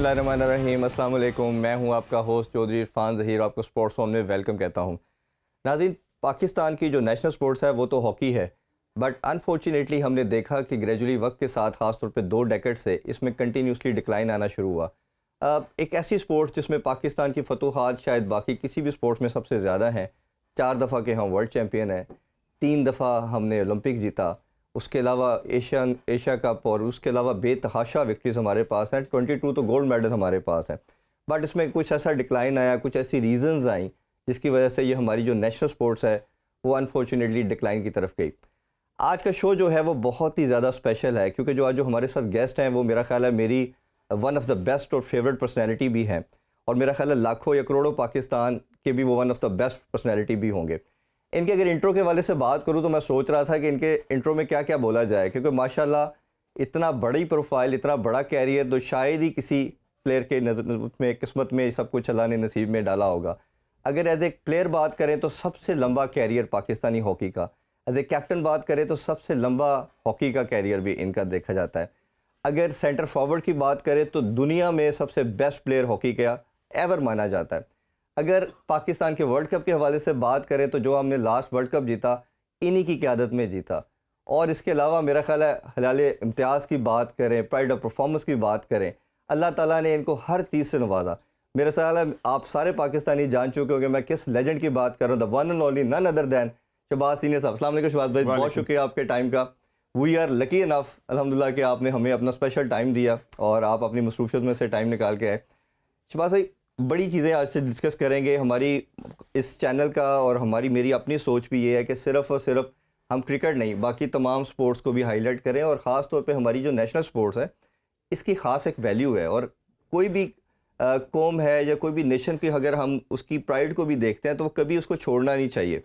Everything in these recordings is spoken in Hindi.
बिस्मिल्लाहिर्रहमानिर्रहीम, अस्सलाम वालेकुम। मैं हूं आपका होस्ट चौधरी इरफान ज़हीर, आपको स्पोर्ट्स ज़ोन में वेलकम कहता हूं। नाज़रीन, पाकिस्तान की जो नेशनल स्पोर्ट्स है वो तो हॉकी है, बट अनफॉर्चुनेटली हमने देखा कि ग्रेजुअली वक्त के साथ ख़ासतौर पे 2 डेकेड से इसमें कंटिन्यूसली डिक्लाइन आना शुरू हुआ। एक ऐसी स्पोर्ट्स जिसमें पाकिस्तान की फतूहात शायद बाकी किसी भी स्पोर्ट्स में सबसे ज़्यादा हैं। 4 दफ़ा के हम वर्ल्ड चैम्पियन हैं, 3 दफ़ा हमने ओलंपिक जीता, उसके अलावा एशिया कप और उसके अलावा बेतहाशा विक्ट्रीज़ हमारे पास हैं। 22 तो गोल्ड मेडल हमारे पास हैं, बट इसमें कुछ ऐसा डिक्लाइन आया, कुछ ऐसी रीज़न्स आई जिसकी वजह से ये हमारी जो नेशनल स्पोर्ट्स है वो अनफॉर्चुनेटली डिक्लाइन की तरफ गई। आज का शो जो है वो बहुत ही ज़्यादा स्पेशल है, क्योंकि जो आज जो हमारे साथ गेस्ट हैं वो मेरा ख्याल है मेरी वन ऑफ़ द बेस्ट और फेवरेट पर्सनैलिटी भी हैं, और मेरा ख्याल है लाखों या करोड़ों पाकिस्तान के भी वो one of the best personality भी होंगे। इनके अगर इंट्रो के वाले से बात करूं तो मैं सोच रहा था कि इनके इंट्रो में क्या क्या बोला जाए, क्योंकि माशाल्लाह इतना बड़ी प्रोफाइल, इतना बड़ा कैरियर तो शायद ही किसी प्लेयर के नज़र में, किस्मत में सब कुछ अल्लाह ने नसीब में डाला होगा। अगर एज ए प्लेयर बात करें तो सबसे लंबा कैरियर पाकिस्तानी हॉकी का, एज ए कैप्टन बात करें तो सबसे लंबा हॉकी का कैरियर भी इनका देखा जाता है। अगर सेंटर फॉरवर्ड की बात करें तो दुनिया में सबसे बेस्ट प्लेयर हॉकी का एवर माना जाता है। अगर पाकिस्तान के वर्ल्ड कप के हवाले से बात करें तो जो हमने लास्ट वर्ल्ड कप जीता इन्हीं की क़यादत में जीता। और इसके अलावा मेरा ख्याल है हलाले इम्तियाज़ की बात करें, प्राइड ऑफ परफॉर्मेंस की बात करें, अल्लाह ताला ने इनको हर चीज़ से नवाजा। मेरा ख्याल है आप सारे पाकिस्तानी जान चुके होंगे मैं किस लेजेंड की बात कर रहा हूँ, the one and only, none other than Shahbaz senior साहब। अस्सलाम वालेकुम शहबाज भाई, बहुत शुक्रिया आपके टाइम का। वी आर लकी इनफ अल्हम्दुलिल्लाह कि आपने हमें अपना स्पेशल टाइम दिया और आप अपनी मसरूफियत में से टाइम निकाल के आए। शहबाज भाई, बड़ी चीज़ें आज से डिस्कस करेंगे। हमारी इस चैनल का और मेरी अपनी सोच भी ये है कि सिर्फ़ और सिर्फ हम क्रिकेट नहीं, बाकी तमाम स्पोर्ट्स को भी हाईलाइट करें, और ख़ास तौर पे हमारी जो नेशनल स्पोर्ट्स है इसकी ख़ास एक वैल्यू है। और कोई भी कौम है या कोई भी नेशन की अगर हम उसकी प्राइड को भी देखते हैं तो वो कभी उसको छोड़ना नहीं चाहिए,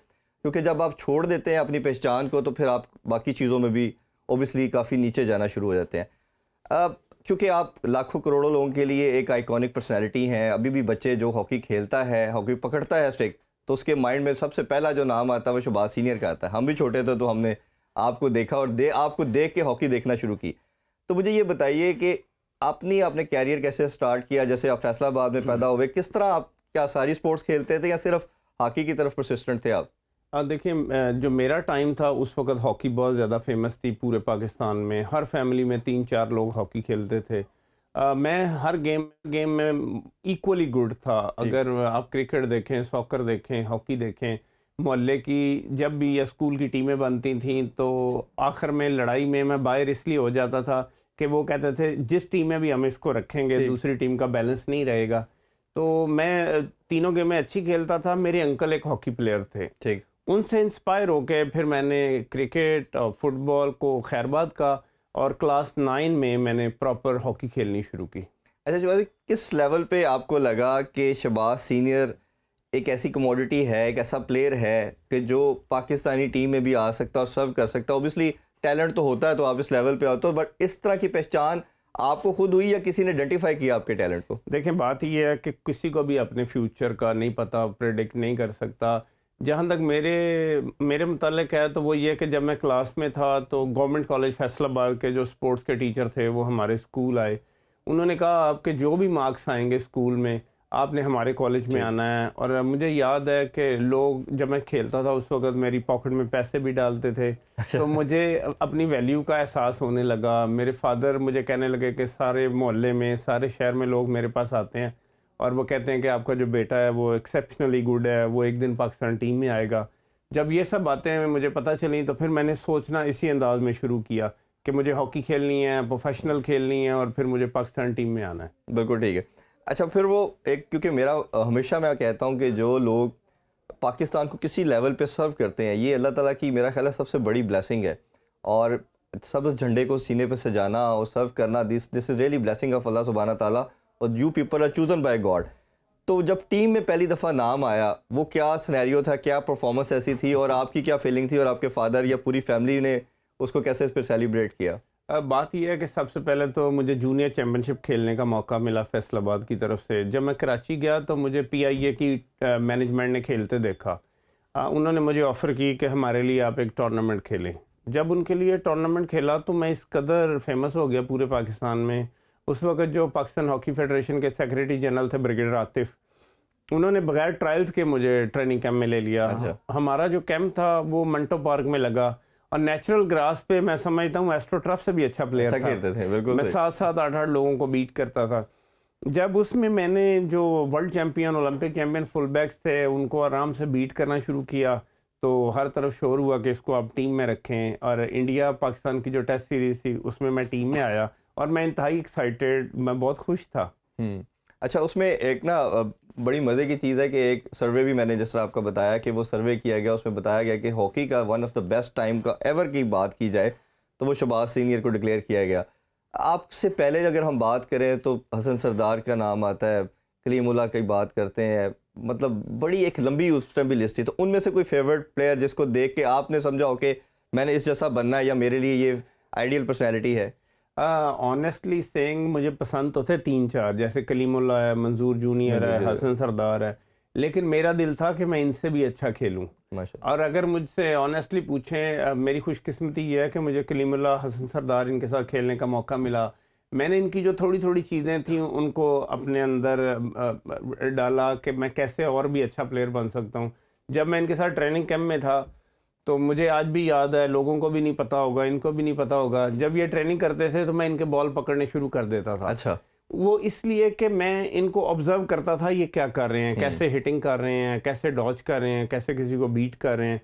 क्योंकि जब आप छोड़ देते हैं अपनी पहचान को तो फिर आप बाकी चीज़ों में भी ओबियसली काफ़ी नीचे जाना शुरू हो जाते हैं। क्योंकि आप लाखों करोड़ों लोगों के लिए एक आइकॉनिक पर्सनैलिटी हैं। अभी भी बच्चे जो हॉकी खेलता है, हॉकी पकड़ता है स्टिक, तो उसके माइंड में सबसे पहला जो नाम आता है वो शहबाज सीनियर का आता है। हम भी छोटे थे तो हमने आपको देखा और आपको देख के हॉकी देखना शुरू की। तो मुझे ये बताइए कि आपने कैरियर कैसे स्टार्ट किया? जैसे आप फैसलाबाद में पैदा हुए, किस तरह आप क्या सारी स्पोर्ट्स खेलते थे या सिर्फ हॉकी की तरफ परसिस्टेंट थे आप? देखिए, जो मेरा टाइम था उस वक़्त हॉकी बहुत ज़्यादा फेमस थी पूरे पाकिस्तान में। हर फैमिली में 3-4 लोग हॉकी खेलते थे। मैं हर गेम में इक्वली गुड था। अगर आप क्रिकेट देखें, सॉकर देखें, हॉकी देखें, मोहल्ले की जब भी या स्कूल की टीमें बनती थीं तो आखिर में लड़ाई में मैं बाहर इसलिए हो जाता था कि वो कहते थे जिस टीम में भी हम इसको रखेंगे दूसरी टीम का बैलेंस नहीं रहेगा। तो मैं तीनों गेमें अच्छी खेलता था। मेरे अंकल एक हॉकी प्लेयर थे, ठीक। उनसे इंस्पायर होके फिर मैंने क्रिकेट और फुटबॉल को खैरबाद का, और क्लास 9 में मैंने प्रॉपर हॉकी खेलनी शुरू की। अच्छा शहबाज, किस लेवल पे आपको लगा कि शहबाज सीनियर एक ऐसी कमोडिटी है, एक ऐसा प्लेयर है कि जो पाकिस्तानी टीम में भी आ सकता है और सर्व कर सकता है? ऑब्वियसली टैलेंट तो होता है तो आप इस लेवल पे आते हो, बट इस तरह की पहचान आपको खुद हुई या किसी ने आइडेंटिफाई किया आपके टैलेंट को? देखें, बात ये है कि किसी को भी अपने फ्यूचर का नहीं पता, प्रेडिक्ट नहीं कर सकता। जहाँ तक मेरे मुतालिक है तो वो ये कि जब मैं क्लास में था तो गवर्नमेंट कॉलेज फैसलाबाद के जो स्पोर्ट्स के टीचर थे वो हमारे स्कूल आए। उन्होंने कहा आपके जो भी मार्क्स आएंगे स्कूल में आपने हमारे कॉलेज में आना है। और मुझे याद है कि लोग, जब मैं खेलता था उस वक्त मेरी पॉकेट में पैसे भी डालते थे, तो मुझे अपनी वैल्यू का एहसास होने लगा। मेरे फादर मुझे कहने लगे कि सारे मोहल्ले में, सारे शहर में लोग मेरे पास आते हैं और वो कहते हैं कि आपका जो बेटा है वो एक्सेप्शनली गुड है, वो एक दिन पाकिस्तान टीम में आएगा। जब ये सब बातें मुझे पता चली तो फिर मैंने सोचना इसी अंदाज में शुरू किया कि मुझे हॉकी खेलनी है, प्रोफेशनल खेलनी है, और फिर मुझे पाकिस्तान टीम में आना है। बिल्कुल ठीक है। अच्छा, फिर वो एक, क्योंकि मेरा हमेशा मैं कहता हूँ कि जो लोग पाकिस्तान को किसी लेवल पे सर्व करते हैं ये अल्लाह ताला की मेरा ख्याल है सबसे बड़ी ब्लेसिंग है। और सब इस झंडे को सीने पे सजाना और सर्व करना, this is really blessing of Allah सुब्हाना ताला, और you people are chosen by God. तो जब टीम में पहली दफ़ा नाम आया वो क्या सिनेरियो था, क्या परफॉर्मेंस ऐसी थी और आपकी क्या फीलिंग थी, और आपके फादर या पूरी फैमिली ने उसको कैसे फिर सेलिब्रेट किया? बात यह है कि सबसे पहले तो मुझे जूनियर चैम्पियनशिप खेलने का मौका मिला फैसलाबाद की तरफ से। जब मैं कराची गया तो मुझे PIA की मैनेजमेंट ने खेलते देखा। उन्होंने मुझे ऑफ़र की कि हमारे लिए आप एक टूर्नामेंट खेलें। जब उनके लिए टूर्नामेंट खेला तो मैं इस कदर फेमस हो गया पूरे पाकिस्तान में, उस वक्त जो पाकिस्तान हॉकी फेडरेशन के सेक्रेटरी जनरल थे ब्रिगेडियर आतिफ, उन्होंने बगैर ट्रायल्स के मुझे ट्रेनिंग कैंप में ले लिया। अच्छा। हमारा जो कैंप था वो मंटो पार्क में लगा और नेचुरल ग्रास पे मैं समझता हूँ एस्ट्रोटर्फ से भी अच्छा प्लेयर अच्छा था। खेलते थे, बिल्कुल मैं सही। 7-7 8-8 लोगों को बीट करता था। जब उसमें मैंने जो world champion Olympic champion full backs थे उनको आराम से बीट करना शुरू किया तो हर तरफ शोर हुआ कि इसको आप टीम में रखें। और इंडिया पाकिस्तान की जो टेस्ट सीरीज थी उसमें मैं टीम में आया और मैं इंतहाई एक्साइटेड, मैं बहुत खुश था। अच्छा, उसमें एक ना बड़ी मज़े की चीज़ है कि एक सर्वे भी मैंने जिस तरह आपको बताया कि वो सर्वे किया गया, उसमें बताया गया कि हॉकी का one of the best time का एवर की बात की जाए तो वो शहबाज सीनियर को डिक्लेयर किया गया। आपसे पहले अगर हम बात करें तो हसन सरदार का नाम आता है, कलीमुल्लाह की बात करते हैं, मतलब बड़ी एक लंबी उस टाइम भी लिस्ट थी। तो उनमें से कोई फेवरेट प्लेयर जिसको देख के आपने समझा हो कि मैंने इस जैसा बनना है या मेरे लिए ये आइडियल पर्सनैलिटी है? ऑनेस्टली सेइंग मुझे पसंद तो थे 3-4, जैसे कलीमुल्लाह है, मंजूर जूनियर है, हसन सरदार है, लेकिन मेरा दिल था कि मैं इनसे भी अच्छा खेलूं। माशाल्लाह। और अगर मुझसे ऑनेस्टली पूछें, मेरी खुशकिस्मती ये है कि मुझे कलीमुल्लाह, हसन सरदार इनके साथ खेलने का मौका मिला। मैंने इनकी जो थोड़ी थोड़ी चीज़ें थी उनको अपने अंदर डाला कि मैं कैसे और भी अच्छा प्लेयर बन सकता हूँ। जब मैं इनके साथ ट्रेनिंग कैंप में था तो मुझे आज भी याद है, लोगों को भी नहीं पता होगा, इनको भी नहीं पता होगा, जब ये ट्रेनिंग करते थे तो मैं इनके बॉल पकड़ने शुरू कर देता था। अच्छा। वो इसलिए कि मैं इनको ऑब्जर्व करता था ये क्या कर रहे हैं, कैसे हिटिंग कर रहे हैं, कैसे डॉज कर रहे हैं, कैसे किसी को बीट कर रहे हैं।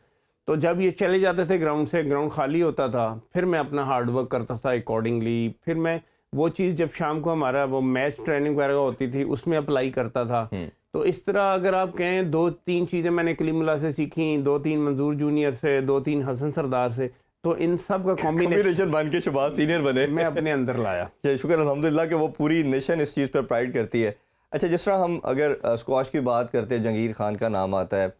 तो जब ये चले जाते थे ग्राउंड से, ग्राउंड खाली होता था, फिर मैं अपना हार्ड वर्क करता था अकॉर्डिंगली। फिर मैं वो चीज़ जब शाम को हमारा वो मैच ट्रेनिंग वगैरह होती थी उसमें अप्लाई करता था। तो इस तरह अगर आप कहें 2-3 चीज़ें मैंने कलीमुल्लाह से सीखी, 2-3 मंजूर जूनियर से, 2-3 हसन सरदार से, तो इन सब का कॉम्बिनेशन बन के शहबाज सीनियर बने, मैं अपने अंदर लाया। शुक्र अल्हम्दुलिल्लाह कि वो पूरी नेशन इस चीज़ पर प्राइड करती है। अच्छा, जिस तरह हम अगर स्क्वाश की बात करते हैं, जहांगीर खान का नाम आता है,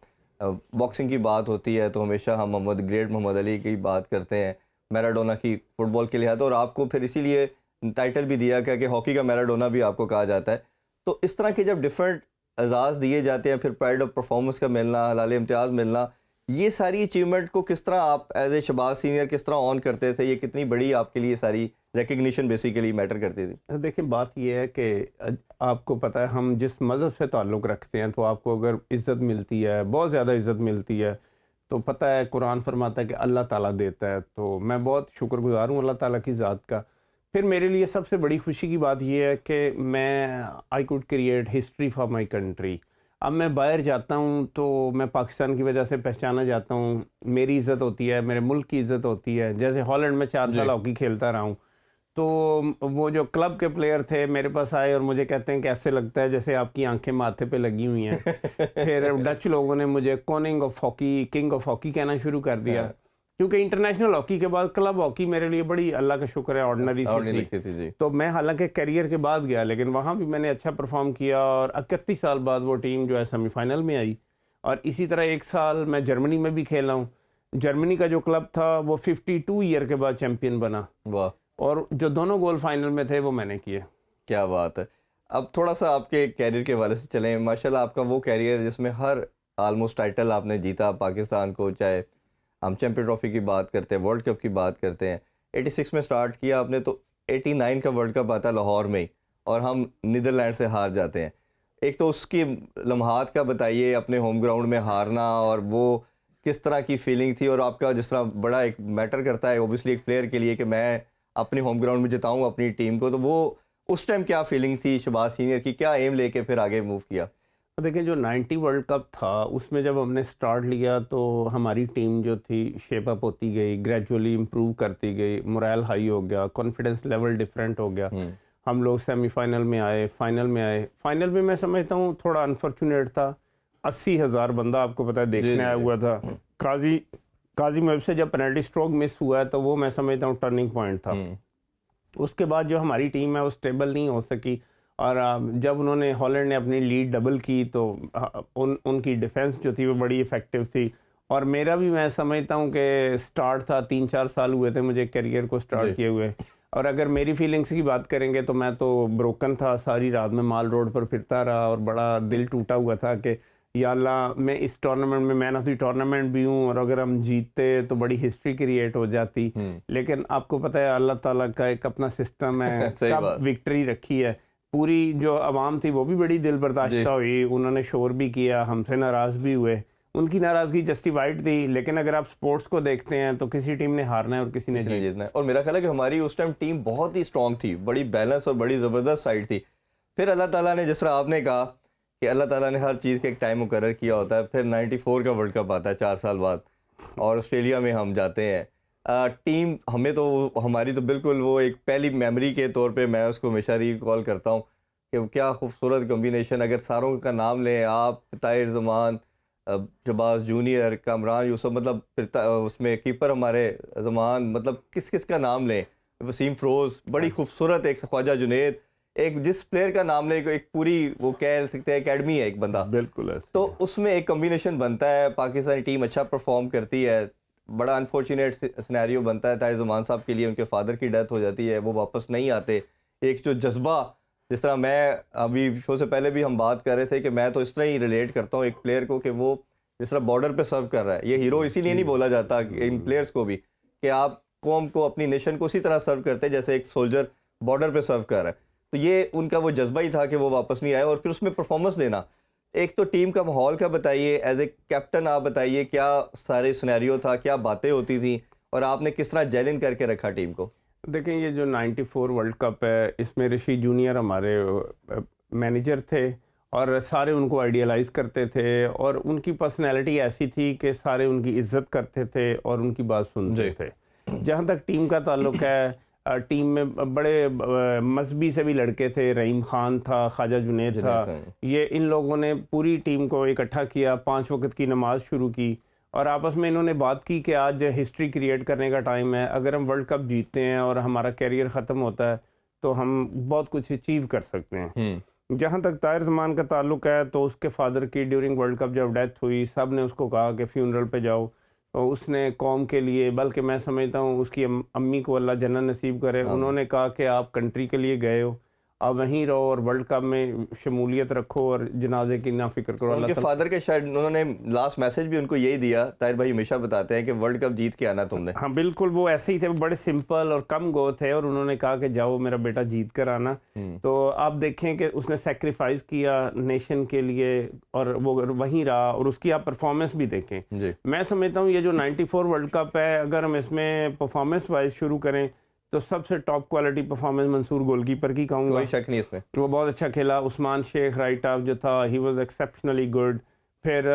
बॉक्सिंग की बात होती है तो हमेशा हम ग्रेट मोहम्मद अली की बात करते हैं, मैराडोना की फुटबॉल के लिहाज, और आपको फिर इसीलिए टाइटल भी दिया गया कि हॉकी का मैराडोना भी आपको कहा जाता है। तो इस तरह के जब डिफरेंट एजाज़ दिए जाते हैं, फिर प्राइड ऑफ परफॉर्मेंस का मिलना, हलाल इम्तियाज़ मिलना, ये सारी अचीवमेंट को किस तरह आप एज ए शहबाज सीनियर किस तरह ऑन करते थे? ये कितनी बड़ी आपके लिए सारी रिकग्निशन बेसिकली मैटर करती थी? देखिए, बात यह है कि आपको पता है हम जिस मज़हब से ताल्लुक़ रखते हैं तो आपको अगर इज़्ज़त मिलती है, बहुत ज़्यादा इज़्ज़त मिलती है, तो पता है कुरान फरमाता है कि अल्लाह ताला देता है। तो मैं बहुत शुक्रगुज़ार हूँ अल्लाह ताला की ज़ात का। फिर मेरे लिए सबसे बड़ी खुशी की बात यह है कि मैं I could create history for my country. अब मैं बाहर जाता हूँ तो मैं पाकिस्तान की वजह से पहचाना जाता हूँ, मेरी इज़्ज़त होती है, मेरे मुल्क की इज़्ज़त होती है। जैसे हॉलैंड में 4 साल हॉकी खेलता रहा हूँ, तो वो जो क्लब के प्लेयर थे मेरे पास आए और मुझे कहते हैं कि ऐसे लगता है जैसे आपकी आंखें माथे पे लगी हुई हैं। फिर डच लोगों ने मुझे किंग ऑफ हॉकी कहना शुरू कर दिया, क्योंकि इंटरनेशनल हॉकी के बाद क्लब हॉकी मेरे लिए बड़ी, अल्लाह का शुक्र है, ऑर्डिनरी सी थी। तो मैं हालांकि करियर के बाद गया, लेकिन वहाँ भी मैंने अच्छा परफॉर्म किया और 31 साल बाद वो टीम जो है सेमीफाइनल में आई। और इसी तरह 1 साल मैं जर्मनी में भी खेला हूँ। जर्मनी का जो क्लब था वो 52 ईयर के बाद चैम्पियन बना। वाह। और जो दोनों गोल फाइनल में थे वो मैंने किए। क्या बात है। अब थोड़ा सा आपके कैरियर के हवाले से चलें। माशाल्लाह आपका वो कैरियर जिसमें हर आलमोस्ट टाइटल आपने जीता पाकिस्तान को, चाहे हम चैम्पियन ट्रॉफी की बात करते हैं, वर्ल्ड कप की बात करते हैं। 86 में स्टार्ट किया आपने, तो 89 का वर्ल्ड कप आता है लाहौर में ही और हम नीदरलैंड से हार जाते हैं। एक तो उसकी लम्हात का बताइए, अपने होम ग्राउंड में हारना, और वो किस तरह की फीलिंग थी? और आपका जिस तरह बड़ा एक मैटर करता है ओबियसली एक प्लेयर के लिए कि मैं अपने होम ग्राउंड में जिताऊँ अपनी टीम को, तो वो उस टाइम क्या फीलिंग थी शहबाज सीनियर की? क्या एम लेके फिर आगे मूव किया? देखिए, जो 90 वर्ल्ड कप था उसमें जब हमने स्टार्ट लिया तो हमारी टीम जो थी शेप अप होती गई, ग्रेजुअली इम्प्रूव करती गई, मोरल हाई हो गया, कॉन्फिडेंस लेवल डिफरेंट हो गया। हम लोग सेमीफाइनल में आए, फाइनल में मैं समझता हूँ थोड़ा अनफॉर्चुनेट था। 80,000 बंदा आपको पता है देखने आया हुआ था। काजी मुइब से जब पेनल्टी स्ट्रोक मिस हुआ है तो वो मैं समझता हूँ टर्निंग पॉइंट था। उसके बाद जो हमारी टीम है वो स्टेबल नहीं हो सकी, और जब उन्होंने हॉलैंड ने अपनी लीड डबल की तो उनकी डिफेंस जो थी वो बड़ी इफ़ेक्टिव थी। और मेरा भी मैं समझता हूँ कि स्टार्ट था, 3-4 साल हुए थे मुझे करियर को स्टार्ट किए हुए। और अगर मेरी फीलिंग्स की बात करेंगे तो मैं तो ब्रोकन था, सारी रात में माल रोड पर फिरता रहा और बड़ा दिल टूटा हुआ था कि या अल्लाह मैं इस टूर्नामेंट में मैन ऑफ द टूर्नामेंट भी हूँ, और अगर हम जीतते तो बड़ी हिस्ट्री क्रिएट हो जाती। लेकिन आपको पता है अल्लाह ताला का एक अपना सिस्टम है, सही कब बात। विक्ट्री रखी है। पूरी जो आवाम थी वो भी बड़ी दिल जी। बर्दाश्ता हुई, उन्होंने शोर भी किया, हमसे नाराज़ भी हुए। उनकी नाराज़गी जस्टिफाइड थी, लेकिन अगर आप स्पोर्ट्स को देखते हैं तो किसी टीम ने हारना है और किसी ने किसी ने जीतना। जीतना है। और मेरा ख्याल है कि हमारी उस टाइम टीम बहुत ही स्ट्रांग थी, बड़ी बैलेंस और बड़ी ज़बरदस्त साइड थी। फिर अल्लाह ताला ने, जिस तरह आपने कहा कि अल्लाह ताला ने हर चीज़ का एक टाइम मुकर्रर किया होता है, फिर 94 का वर्ल्ड कप आता है 4 साल बाद, और ऑस्ट्रेलिया में हम जाते हैं। टीम हमें तो हमारी तो बिल्कुल वो एक पहली मेमोरी के तौर पे मैं उसको हमेशा रिकॉल करता हूँ कि क्या खूबसूरत कॉम्बिनेशन। अगर सारों का नाम लें आप, ताहिर ज़मान, शहबाज जूनियर, कामरान यूसुफ, मतलब फिर उसमें कीपर हमारे ज़मान, मतलब किस किस का नाम लें, वसीम फ़िरोज़, बड़ी खूबसूरत एक ख्वाजा जुनैद, एक जिस प्लेयर का नाम लें एक पूरी वो कह सकते हैं एकेडमी है एक बंदा। बिल्कुल ऐसे तो है। उसमें एक कॉम्बिनेशन बनता है, पाकिस्तानी टीम अच्छा परफॉर्म करती है। बड़ा अनफॉर्चुनेट सिनेरियो बनता है ताहिर ज़मान साहब के लिए, उनके फादर की डेथ हो जाती है, वो वापस नहीं आते। एक जो जज्बा, जिस तरह मैं अभी शो से पहले भी हम बात कर रहे थे कि मैं तो इस तरह ही रिलेट करता हूँ एक प्लेयर को कि वो जिस तरह बॉर्डर पे सर्व कर रहा है, ये हीरो इसीलिए नहीं बोला जाता इन प्लेयर्स को भी कि आप कौम को, अपनी नेशन को उसी तरह सर्व करते हैं जैसे एक सोल्जर बॉर्डर पे सर्व कर रहा है। तो ये उनका वो जज्बा ही था कि वो वापस नहीं आए और फिर उसमें परफॉर्मेंस देना। एक तो टीम का माहौल का बताइए, एज ए कैप्टन आप बताइए क्या सारे सिनेरियो था, क्या बातें होती थी और आपने किस तरह जेलिन करके रखा टीम को? देखें, ये जो 94 वर्ल्ड कप है, इसमें ऋषि जूनियर हमारे मैनेजर थे, और सारे उनको आइडियलाइज करते थे, और उनकी पर्सनैलिटी ऐसी थी कि सारे उनकी इज्जत करते थे और उनकी बात सुनते थे। जहाँ तक टीम का ताल्लुक है, टीम में बड़े मजहबी से भी लड़के थे, रहीम खान था, ख्वाजा जुनैद था। ये इन लोगों ने पूरी टीम को इकट्ठा किया, 5 वक्त की नमाज शुरू की, और आपस में इन्होंने बात की कि आज हिस्ट्री क्रिएट करने का टाइम है। अगर हम वर्ल्ड कप जीतते हैं और हमारा कैरियर ख़त्म होता है तो हम बहुत कुछ अचीव कर सकते हैं। जहाँ तक ताहिर ज़मान का ताल्लुक है, तो उसके फादर की ड्यूरिंग वर्ल्ड कप जब डेथ हुई, सब ने उसको कहा कि फ्यूनरल पे जाओ, तो उसने कौम के लिए, बल्कि मैं समझता हूँ उसकी अम्मी को अल्लाह जन्नत नसीब करे, उन्होंने कहा कि आप कंट्री के लिए गए हो, आप वहीं रहो और वर्ल्ड कप में शमूलियत रखो और जनाजे की ना फिक्र करो। उनके फादर के शायद उन्होंने लास्ट मैसेज भी उनको यही दिया, ताहिर भाई हमेशा बताते हैं कि वर्ल्ड कप जीत के आना तुमने। हाँ बिल्कुल, वो ऐसे ही थे, वो बड़े सिंपल और कम गो थे, और उन्होंने कहा कि जाओ मेरा बेटा जीत कर आना। तो आप देखें कि उसने सेक्रीफाइस किया नेशन के लिए, और वो वहीं रहा, और उसकी आप परफॉर्मेंस भी देखें। जी। मैं समझता हूँ ये जो 94 वर्ल्ड कप है, अगर हम इसमें परफॉर्मेंस वाइज शुरू करें तो सबसे top quality performance Mansoor goalkeeper की कहूँगा। कोई शक नहीं इसमें। वो बहुत अच्छा खेला। उस्मान शेख राइट हाफ जो था, ही वाज एक्सेप्शनली गुड। फिर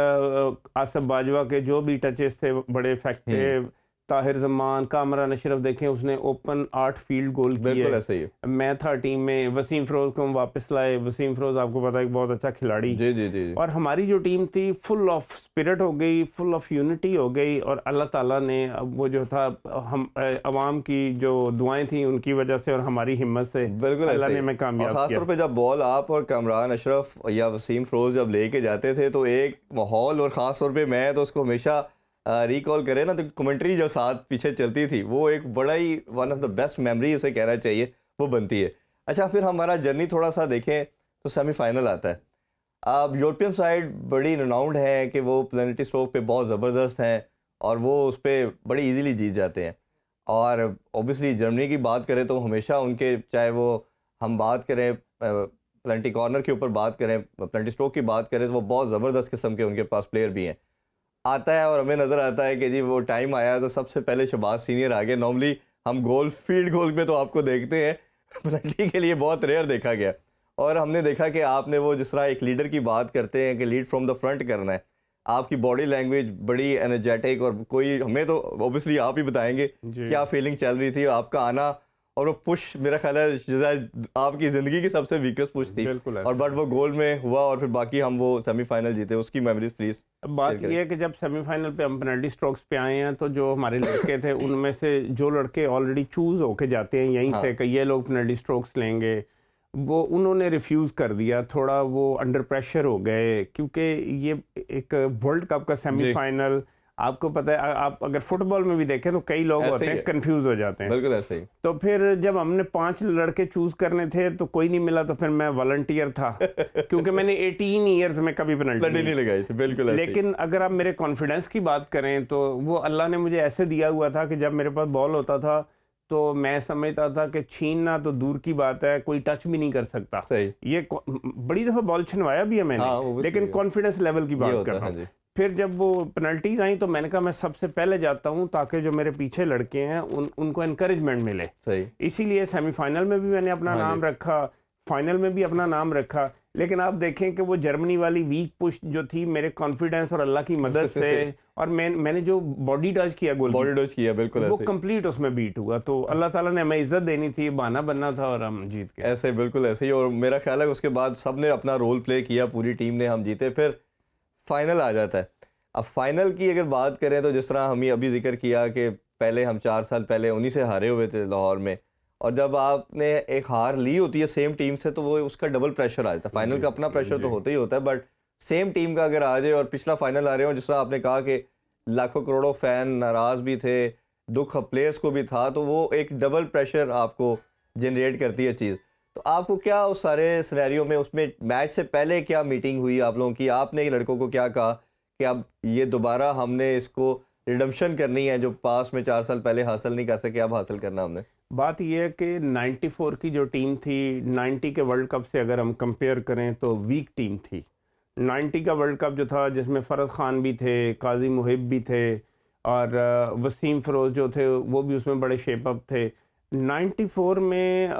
आसिफ बाजवा के जो भी टचेस थे बड़े इफेक्टिव। ताहिर ज़मान, कामरान अशरफ, देखें उसने ओपन 8 फील्ड गोल बिल्कुल किए। ऐसा ही है। मैं था टीम में। वसीम फ़िरोज़ को हम वापस लाए। वसीम फ़िरोज़ आपको पता है एक बहुत अच्छा खिलाड़ी। जी जी जी जी। और हमारी जो टीम थी फुल ऑफ स्पिरिट हो गई, फुल ऑफ यूनिटी हो गई, और अल्लाह ताला ने वो जो था, हम अवाम की जो दुआएं थी उनकी वजह से और हमारी हिम्मत से बिल्कुल अल्लाह ऐसे ने ही। हमें और कामयाब ख़ास किया। तौर पे जब बॉल आप और कामरान अशरफ या वसीम फ़िरोज़ जब लेके जाते थे तो एक माहौल, और ख़ास तौर पे मैं तो उसको हमेशा रिकॉल करें ना, तो कमेंट्री जो साथ पीछे चलती थी वो एक बड़ा ही one of the best memory उसे कहना चाहिए, वो बनती है। अच्छा, फिर हमारा जर्नी थोड़ा सा देखें तो सेमीफाइनल आता है। अब यूरोपियन साइड बड़ी रिनाउंड है कि वो पेनल्टी स्ट्रोक पे बहुत ज़बरदस्त हैं और वो उस पर बड़ी इजीली जीत जाते हैं। और ऑब्वियसली जर्मनी की बात करें तो हमेशा उनके, चाहे वो हम बात करें पेनल्टी कॉर्नर के ऊपर बात करें, पेनल्टी स्ट्रोक की बात करें, तो वो बहुत ज़बरदस्त किस्म के उनके पास प्लेयर भी हैं। आता है और हमें नज़र आता है कि जी वो टाइम आया है तो सबसे पहले शहबाज सीनियर आ गए। नॉर्मली हम गोल, फील्ड गोल पे तो आपको देखते हैं, पेनल्टी के लिए बहुत रेयर देखा गया। और हमने देखा कि आपने वो जिस तरह एक लीडर की बात करते हैं कि लीड फ्रॉम द फ्रंट करना है, आपकी बॉडी लैंग्वेज बड़ी एनर्जेटिक, और कोई, हमें तो ऑब्वियसली आप ही बताएंगे क्या फीलिंग चल रही थी आपका आना, और वो पुश मेरा ख्याल है शायद आपकी ज़िंदगी की सबसे वीकेस्ट पुश थी, और बट वो गोल में हुआ और फिर बाकी हम वो सेमीफाइनल जीते। उसकी मेमोरीज प्लीज़। बात यह है कि जब सेमीफाइनल पे हम पेनल्टी स्ट्रोक्स पे आए हैं, तो जो हमारे लड़के थे उनमें से जो लड़के ऑलरेडी चूज़ होके जाते हैं यहीं से कि ये लोग पेनल्टी स्ट्रोक्स लेंगे, वो उन्होंने रिफ्यूज़ कर दिया। थोड़ा वो अंडर प्रेशर हो गए, क्योंकि ये एक वर्ल्ड कप का सेमीफाइनल, आपको पता है आप अगर फुटबॉल में भी देखें तो कई लोग ऐसे होते ही हैं है। कंफ्यूज हो जाते हैं। बिल्कुल ऐसे ही। तो फिर जब हमने 5 लड़के चूज करने थे तो कोई नहीं मिला, तो फिर मैं वॉलंटियर था क्योंकि मैंने 18 ईयर्स में कभी पेनल्टी लड़ी नहीं लगाई थी, बिल्कुल ऐसे ही। लेकिन अगर आप मेरे कॉन्फिडेंस की बात करें तो वो अल्लाह ने मुझे ऐसे दिया हुआ था कि जब मेरे पास बॉल होता था तो मैं समझता था कि छीनना तो दूर की बात है, कोई टच भी नहीं कर सकता। सही। ये बड़ी दफ़ा बॉल छिनवाया भी है मैंने, हाँ, वो भी लेकिन सही है। कॉन्फिडेंस लेवल की ये बात होता कर है, रहा हाँ हूँ। जी। फिर जब वो पेनल्टीज आई तो मैंने कहा मैं सबसे पहले जाता हूँ ताकि जो मेरे पीछे लड़के हैं उनको एनकरेजमेंट मिले। सही। इसीलिए सेमीफाइनल में भी मैंने अपना हाँ नाम जी। रखा, फाइनल में भी अपना नाम रखा। लेकिन आप देखें कि वो जर्मनी वाली वीक पुश जो थी मेरे कॉन्फिडेंस और अल्लाह की मदद से और मैंने जो बॉडी टच किया गोल बॉडी डच किया, बिल्कुल वो ऐसे ही। कंप्लीट उसमें बीट हुआ। तो अल्लाह ताला ने हमें इज्जत देनी थी, बहाना बनना था और हम जीत गए। ऐसे बिल्कुल ऐसे ही। और मेरा ख्याल है उसके बाद सबने अपना रोल प्ले किया, पूरी टीम ने, हम जीते। फिर फाइनल आ जाता है। अब फाइनल की अगर बात करें तो जिस तरह हम अभी जिक्र किया कि पहले हम 4 साल पहले उन्हीं से हारे हुए थे लाहौर में, और जब आपने एक हार ली होती है सेम टीम से तो वो उसका डबल प्रेशर आ जाता है। फाइनल का अपना प्रेशर तो होता ही होता है, बट सेम टीम का अगर आ जाए और पिछला फाइनल आ रहे हो, जिस तरह आपने कहा कि लाखों करोड़ों फैन नाराज़ भी थे, दुख प्लेयर्स को भी था, तो वो एक डबल प्रेशर आपको जनरेट करती है चीज़। तो आपको क्या उस सारे सिनेरियो में, उसमें मैच से पहले क्या मीटिंग हुई आप लोगों की? आपने लड़कों को क्या कहा कि अब ये दोबारा हमने इसको रिडम्पशन करनी है, जो पास में 4 साल पहले हासिल नहीं कर सके, अब हासिल करना हमने? बात यह है कि 94 की जो टीम थी 90 के वर्ल्ड कप से अगर हम कंपेयर करें तो वीक टीम थी। 90 का वर्ल्ड कप जो था जिसमें फ़रद ख़ान भी थे, काजी मुहिब भी थे और वसीम फ़िरोज़ जो थे वो भी उसमें बड़े शेप अप थे। 94 में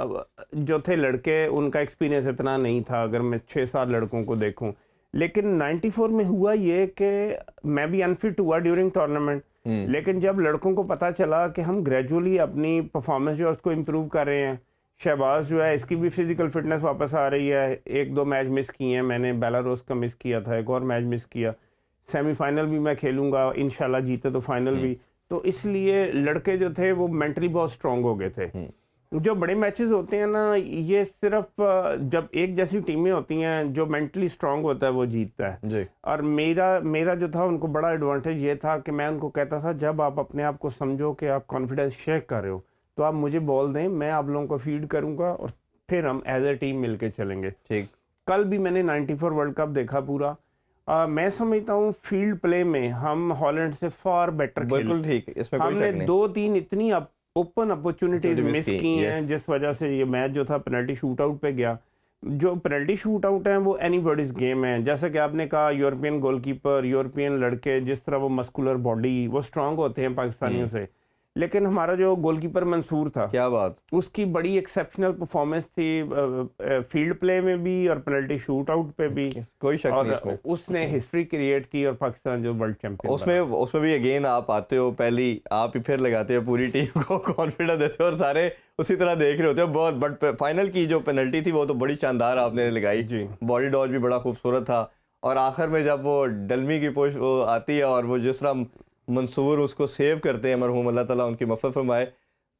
जो थे लड़के उनका एक्सपीरियंस इतना नहीं था अगर मैं 6-7 लड़कों को देखूं। लेकिन 94 में हुआ ये कि मैं भी अनफिट हुआ ड्यूरिंग टूर्नामेंट, लेकिन जब लड़कों को पता चला कि हम ग्रेजुअली अपनी परफॉर्मेंस जो है उसको इम्प्रूव कर रहे हैं, शहबाज जो है इसकी भी फिजिकल फिटनेस वापस आ रही है, 1-2 मैच मिस किए हैं मैंने, बेलारूस का मिस किया था, एक और मैच मिस किया, सेमीफाइनल भी मैं खेलूंगा इंशाल्लाह, जीते तो फाइनल भी। तो इसलिए लड़के जो थे वो मेंटली बहुत स्ट्रांग हो गए थे। जो बड़े मैचेस होते हैं ना, ये सिर्फ जब एक जैसी टीमें होती हैं जो मेंटली स्ट्रांग होता है वो जीतता है जी। और मेरा जो था उनको बड़ा एडवांटेज ये था कि मैं उनको कहता था जब आप अपने आप को समझो कि आप कॉन्फिडेंस शेक कर रहे हो तो आप मुझे बॉल दें, मैं आप लोगों को फीड करूंगा और फिर हम एज ए टीम मिलके चलेंगे। ठीक। कल भी मैंने 94 वर्ल्ड कप देखा पूरा। मैं समझता हूँ फील्ड प्ले में हम हॉलैंड से फार बेटर खेले। बिल्कुल ठीक, इसमें कोई हमने शक नहीं। 2-3 इतनी ओपन अपॉर्चुनिटीज मिस मिस की, की हैं yes। जिस वजह से ये मैच जो था पेनल्टी शूट आउट पे गया। जो पेनल्टी शूट आउट है वो एनीबॉडीज गेम है। जैसा कि आपने कहा यूरोपियन गोलकीपर, यूरोपियन लड़के जिस तरह वो मस्कुलर बॉडी वो स्ट्रांग होते हैं पाकिस्तानियों से, लेकिन हमारा जो गोलकीपर मंसूर था क्या बात। उसकी बड़ी एक्सेप्शनल परफॉर्मेंस थी फील्ड प्ले में भी और पेनल्टी शूट आउट पे भी, कोई शक नहीं और इसमें। उसने हिस्ट्री क्रिएट की और पाकिस्तान जो वर्ल्ड चैंपियन उसमें भी अगेन आप आते हो, पहली आप ही फिर लगाते हो, पूरी टीम को कॉन्फिडेंस देते हो और सारे उसी तरह देख रहे होते हो बहुत। बट फाइनल की जो पेनल्टी थी वो तो बड़ी शानदार आपने लगाई जी। बॉडी डॉज भी बड़ा खूबसूरत था, और आखिर में जब वो डलमी की पुश वो आती है और वो जिस तरह मंसूर उसको सेव करते हैं, मरहूम अल्लाह ताला उनकी मफ़फ़रत फरमाए,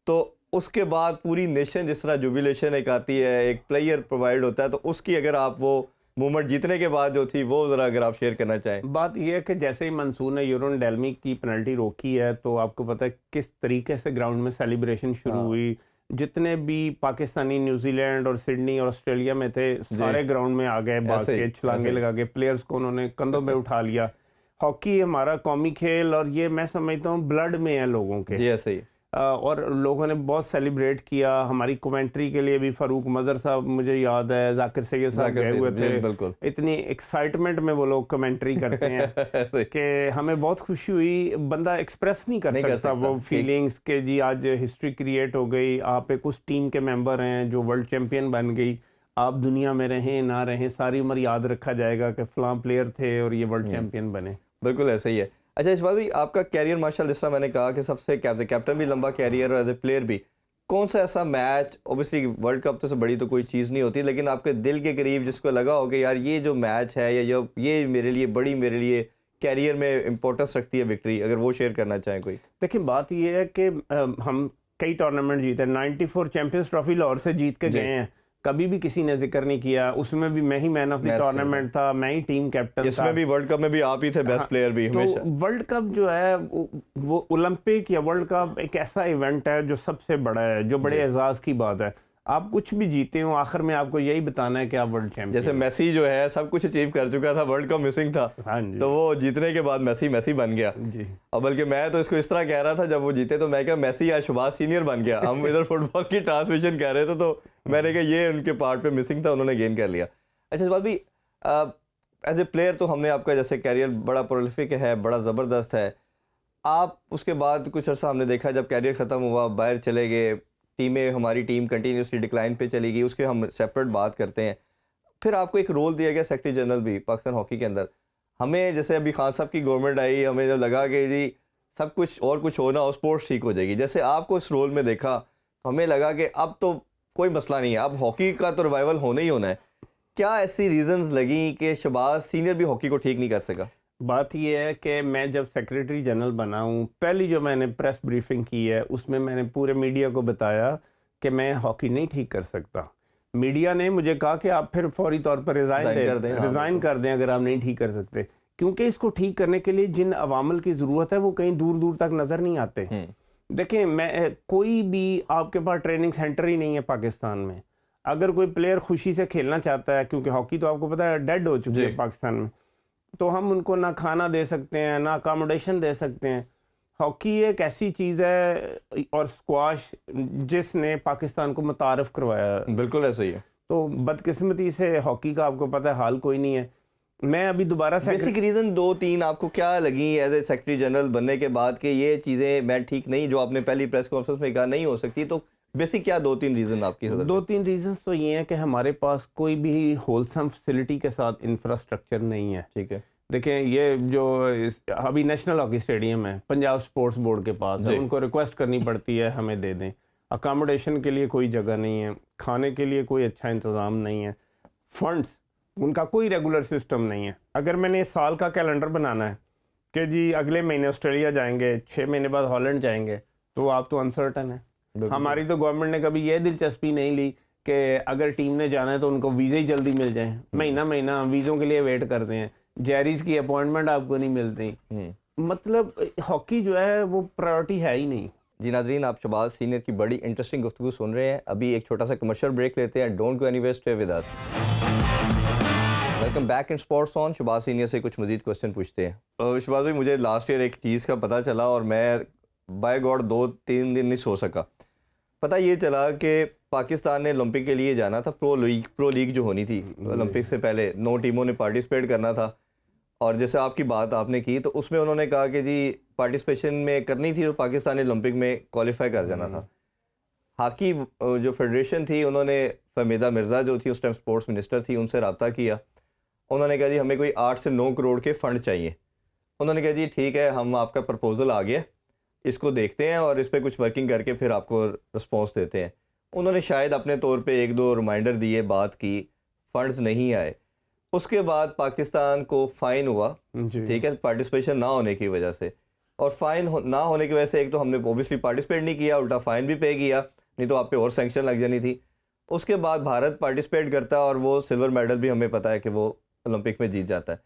तो उसके बाद पूरी नेशन जिस तरह जुबिलेशन एक आती है, एक प्लेयर प्रोवाइड होता है, तो उसकी अगर आप वो मूवमेंट जीतने के बाद जो थी वो ज़रा अगर आप शेयर करना चाहें। बात यह है कि जैसे ही मंसूर ने यूरोन डेल्मी की पेनल्टी रोकी है तो आपको पता है किस तरीके से ग्राउंड में सेलिब्रेशन शुरू हुई। जितने भी पाकिस्तानी न्यूजीलैंड और सिडनी और ऑस्ट्रेलिया में थे सारे ग्राउंड में आ गए, भाग के छलांगे लगा के, प्लेयर्स को उन्होंने कंधों पे उठा लिया। हॉकी हमारा कौमी खेल और ये मैं समझता हूँ ब्लड में है लोगों के। जी ऐसे ही। और लोगों ने बहुत सेलिब्रेट किया। हमारी कमेंट्री के लिए भी फारूक मजहर साहब मुझे याद है, जाकिर सैयद साहब गए हुए थे, बिल्कुल इतनी एक्साइटमेंट में वो लोग कमेंट्री करते हैं कि हमें बहुत खुशी हुई। बंदा एक्सप्रेस नहीं कर सकता वो फीलिंग्स के जी आज हिस्ट्री क्रिएट हो गई, आप एक उस टीम के मेंबर हैं जो वर्ल्ड चैंपियन बन गई, आप दुनिया में रहें ना रहें सारी उम्र याद रखा जाएगा कि फलां प्लेयर थे और ये वर्ल्ड चैंपियन बने। बिल्कुल ऐसे ही है। अच्छा इस बार भी आपका कैरियर माशाल्लाह जिस तरह मैंने कहा कि सबसे कैप्टन भी लंबा कैरियर और एज ए प्लेयर भी, कौन सा ऐसा मैच, ऑब्वियसली वर्ल्ड कप तो से बड़ी तो कोई चीज़ नहीं होती, लेकिन आपके दिल के करीब जिसको लगा हो कि यार ये जो मैच है या ये मेरे लिए कैरियर में इंपॉर्टेंस रखती है विक्ट्री, अगर वो शेयर करना चाहें कोई? देखिए बात ये है कि हम कई टूर्नामेंट जीते, 94 चैंपियंस ट्रॉफी लाहौर से जीत के गए हैं, कभी भी किसी ने जिक्र नहीं किया। उसमें भी मैं ही मैन ऑफ द टूर्नामेंट था, मैं ही टीम कैप्टन था। इसमें भी वर्ल्ड कप में भी आप ही थे बेस्ट प्लेयर भी हमेशा। तो वर्ल्ड कप जो है वो ओलंपिक या वर्ल्ड कप एक ऐसा इवेंट है जो सबसे बड़ा है, जो बड़े एजाज की बात है। आप कुछ भी जीते हो, आखिर में आपको यही बताना है कि आप वर्ल्ड चैंपियन। जैसे मेसी जो है सब कुछ अचीव कर चुका था, वर्ल्ड कप मिसिंग था, हाँ जी। तो वो जीतने के बाद मेसी बन गया जी। और बल्कि मैं तो इसको इस तरह कह रहा था जब वो जीते, तो मैं क्या मेसी या सुभाष सीनियर बन गया। हम इधर फुटबॉल की ट्रांसमिशन कर रहे थे तो मैंने कहा ये उनके पार्ट पे मिसिंग था, उन्होंने गेन कर लिया। अच्छा इस बात भी एज ए प्लेयर तो हमने आपका जैसे कैरियर बड़ा प्रोलिफिक है, बड़ा ज़बरदस्त है। आप उसके बाद कुछ अर्सा हमने देखा जब कैरियर ख़त्म हुआ बाहर चले गए, टीमें हमारी टीम कंटिन्यूसली डिक्लाइन पे चली गई, उसके हम सेपरेट बात करते हैं। फिर आपको एक रोल दिया गया सेक्रेटरी जनरल भी पाकिस्तान हॉकी के अंदर। हमें जैसे अभी खान साहब की गवर्नमेंट आई, हमें जो लगा कि जी सब कुछ और कुछ होना और स्पोर्ट्स ठीक हो जाएगी, जैसे आपको इस रोल में देखा तो हमें लगा कि अब तो कोई मसला नहीं है, अब हॉकी का तो रिवाइवल होना ही होना है। क्या ऐसी रीजंस लगी कि शहबाज सीनियर भी हॉकी को ठीक नहीं कर सका? बात यह है कि मैं जब सेक्रेटरी जनरल बना हूँ, पहली जो मैंने प्रेस ब्रीफिंग की है उसमें मैंने पूरे मीडिया को बताया कि मैं हॉकी नहीं ठीक कर सकता। मीडिया ने मुझे कहा कि आप फिर फौरी तौर पर रिज़ाइन कर दें अगर आप नहीं ठीक कर सकते, क्योंकि इसको ठीक करने के लिए जिन अवामल की ज़रूरत है वो कहीं दूर दूर तक नज़र नहीं आते। देखें, मैं कोई भी आपके पास ट्रेनिंग सेंटर ही नहीं है पाकिस्तान में। अगर कोई प्लेयर खुशी से खेलना चाहता है, क्योंकि हॉकी तो आपको पता है डेड हो चुकी है पाकिस्तान में, तो हम उनको ना खाना दे सकते हैं ना अकोमोडेशन दे सकते हैं। हॉकी एक ऐसी चीज़ है और स्क्वाश जिसने पाकिस्तान को मुतारफ़ करवाया। बिल्कुल ऐसा ही है। तो बदकिस्मती से हॉकी का आपको पता है हाल कोई नहीं है। मैं अभी दोबारा बेसिक रीज़न 2-3 आपको क्या लगी एज ए सेक्रेटरी जनरल बनने के बाद कि ये चीज़ें मैं ठीक नहीं, जो आपने पहली प्रेस कॉन्फ्रेंस में कहा नहीं हो सकती, तो बेसिक क्या 2-3 रीज़न आपकी? 2-3 रीजंस तो ये हैं कि हमारे पास कोई भी होलसम फैसिलिटी के साथ इंफ्रास्ट्रक्चर नहीं है। ठीक है। देखें, ये जो अभी नेशनल हॉकी स्टेडियम है पंजाब स्पोर्ट्स बोर्ड के पास है, उनको रिक्वेस्ट करनी पड़ती है हमें दे दें। अकोमोडेशन के लिए कोई जगह नहीं है, खाने के लिए कोई अच्छा इंतज़ाम नहीं है, फंड्स उनका कोई रेगुलर सिस्टम नहीं है। अगर मैंने साल का कैलेंडर बनाना है कि जी अगले महीने ऑस्ट्रेलिया जाएंगे, 6 महीने बाद हॉलैंड जाएंगे, तो आप तो अनसर्टन है। हमारी तो गवर्नमेंट ने कभी ये दिलचस्पी नहीं ली कि अगर टीम ने जाना है तो उनको वीज़े ही जल्दी मिल जाएं। महीना महीना वीज़ों के लिए वेट करते हैं, जैरीज की अपॉइंटमेंट आपको नहीं मिलती। मतलब हॉकी जो है वो प्रायोरिटी है ही नहीं। जी नाज़रीन, आप शहबाज सीनियर की बड़ी इंटरेस्टिंग गुफ्तगू सुन रहे हैं। अभी एक छोटा सा कमर्शियल ब्रेक लेते हैं। Don't go anywhere, stay with us. Welcome back in sports on. Shahbaz senior से कुछ मजीद क्वेश्चन पूछते हैं। शहबाज भाई, मुझे लास्ट ईयर एक चीज़ का पता चला और मैं बाय गॉड 2-3 दिन नहीं सो सका। पता ये चला कि पाकिस्तान ने ओलंपिक के लिए जाना था, प्रो लीग जो होनी थी ओलंपिक से पहले 9 टीमों ने पार्टिसिपेट करना था। और जैसे आपकी बात आपने की तो उसमें उन्होंने कहा कि जी पार्टिसिपेशन में करनी थी और पाकिस्तान ने ओलंपिक में क्वालिफाई कर जाना था। हॉकी जो फेडरेशन थी, उन्होंने फहमीदा मिर्ज़ा जो थी उस टाइम स्पोर्ट्स मिनिस्टर थी, उनसे रब्ता किया। उन्होंने कहा जी हमें कोई 8 से 9 करोड़ के फ़ंड चाहिए। उन्होंने कहा जी ठीक है, हम आपका प्रपोज़ल आ गया, इसको देखते हैं और इस पर कुछ वर्किंग करके फिर आपको रिस्पॉन्स देते हैं। उन्होंने शायद अपने तौर पे 1-2 रिमाइंडर दिए, बात की, फंड्स नहीं आए। उसके बाद पाकिस्तान को फ़ाइन हुआ, ठीक है, पार्टिसिपेशन ना होने की वजह से। और फ़ाइन ना होने की वजह से एक तो हमने ओबियसली पार्टिसिपेट नहीं किया, उल्टा फ़ाइन भी पे किया, नहीं तो आप पे और सैंक्शन लग जानी थी। उसके बाद भारत पार्टिसिपेट करता और वो सिल्वर मेडल भी हमें पता है कि वो ओलंपिक में जीत जाता है।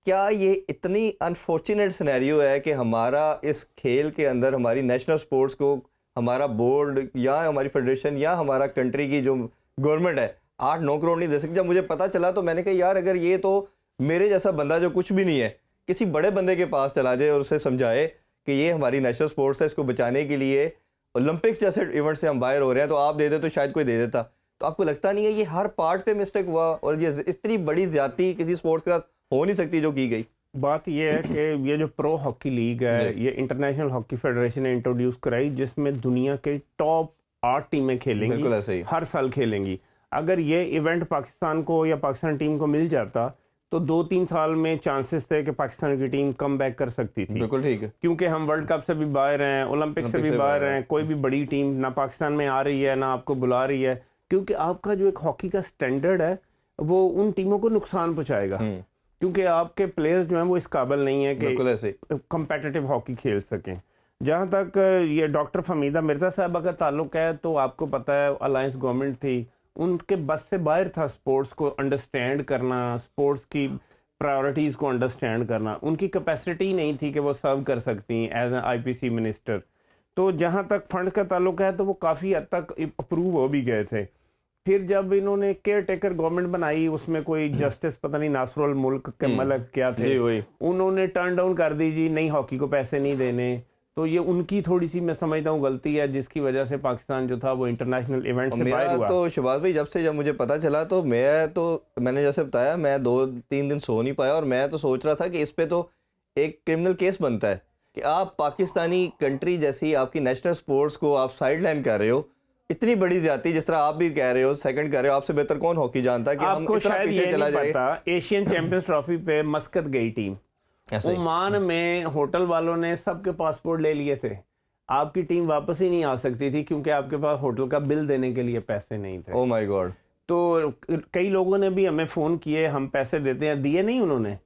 क्या ये इतनी अनफॉर्चुनेट सिनेरियो है कि हमारा इस खेल के अंदर हमारी नेशनल स्पोर्ट्स को हमारा बोर्ड या हमारी फेडरेशन या हमारा कंट्री की जो गवर्नमेंट है 8-9 करोड़ नहीं दे सकती? जब मुझे पता चला तो मैंने कहा यार, अगर ये तो मेरे जैसा बंदा जो कुछ भी नहीं है किसी बड़े बंदे के पास चला जाए और उसे समझाए कि ये हमारी नेशनल स्पोर्ट्स है, इसको बचाने के लिए ओलंपिक्स जैसे इवेंट से हम बाहर हो रहे हैं, तो आप दे दे तो शायद कोई दे देता। तो आपको लगता नहीं है ये हर पार्ट पे मिस्टेक हुआ और ये इतनी बड़ी ज्यादती किसी स्पोर्ट्स के साथ हो नहीं सकती जो की गई? बात ये है कि ये जो प्रो हॉकी लीग है, ये इंटरनेशनल हॉकी फेडरेशन ने इंट्रोड्यूस कराई, जिसमें दुनिया के टॉप 8 टीमें खेलेंगी। बिल्कुल ऐसे ही हर साल खेलेंगी। अगर ये इवेंट पाकिस्तान को या पाकिस्तान टीम को मिल जाता तो 2-3 साल में चांसेस थे कि पाकिस्तान की टीम कम बैक कर सकती थी। बिल्कुल ठीक है, क्योंकि हम वर्ल्ड कप से भी बाहर हैं, ओलंपिक से भी बाहर हैं, कोई भी बड़ी टीम ना पाकिस्तान में आ रही है ना आपको बुला रही है, क्योंकि आपका जो एक हॉकी का स्टैंडर्ड है वो उन टीमों को नुकसान पहुंचाएगा, क्योंकि आपके प्लेयर्स जो हैं वो इस काबिल नहीं है कि कम्पिटिटिव हॉकी खेल सकें। जहाँ तक ये डॉक्टर फहमीदा मिर्ज़ा साहबा का ताल्लुक है, तो आपको पता है अलायंस गवर्नमेंट थी, उनके बस से बाहर था स्पोर्ट्स को अंडरस्टैंड करना, स्पोर्ट्स की प्रायोरिटीज़ को अंडरस्टैंड करना। उनकी कैपेसिटी नहीं थी कि वो सर्व कर सकती एज एन आईपीसी मिनिस्टर। तो जहाँ तक फंड का ताल्लुक है तो वो काफ़ी हद तक अप्रूव हो भी गए थे। फिर जब इन्होंने केयर टेकर गवर्नमेंट बनाई, उसमें कोई जस्टिस पता नहीं नासरुल मुल्क के मलक क्या थे, जी वही। उन्होंने टर्न डाउन कर दी जी, नहीं हॉकी को पैसे नहीं देने। तो ये उनकी थोड़ी सी मैं समझता हूँ गलती है, जिसकी वजह से पाकिस्तान जो था वो इंटरनेशनल इवेंट से बाहर मेरा हुआ। तो शहबाज भाई जब मुझे पता चला तो मैंने जैसे बताया, मैं 2-3 दिन सो नहीं पाया और मैं तो सोच रहा था कि इस पे तो एक क्रिमिनल केस बनता है कि आप पाकिस्तानी कंट्री जैसी आपकी नेशनल स्पोर्ट्स को आप साइड लाइन कर रहे हो। इतनी बड़ी ज्यादती, जिस तरह आप भी कह रहे हो, सेकंड कर रहे हो, आपसे बेहतर कौन हॉकी जानता है कि हम आपको इतना शायद पीछे ये चला नहीं जाए। पता, एशियन चैंपियंस ट्रॉफी पे मस्कत गई टीम, ऐसे ही। ओमान में होटल वालों ने सबके पासपोर्ट ले लिए थे। आपकी टीम वापस ही नहीं आ सकती थी क्योंकि आपके पास होटल का बिल देने के लिए पैसे नहीं थे। Oh my God. तो कई लोगों ने भी हमें फ़ोन किए, हम पैसे देते हैं, दिए नहीं उन्होंने।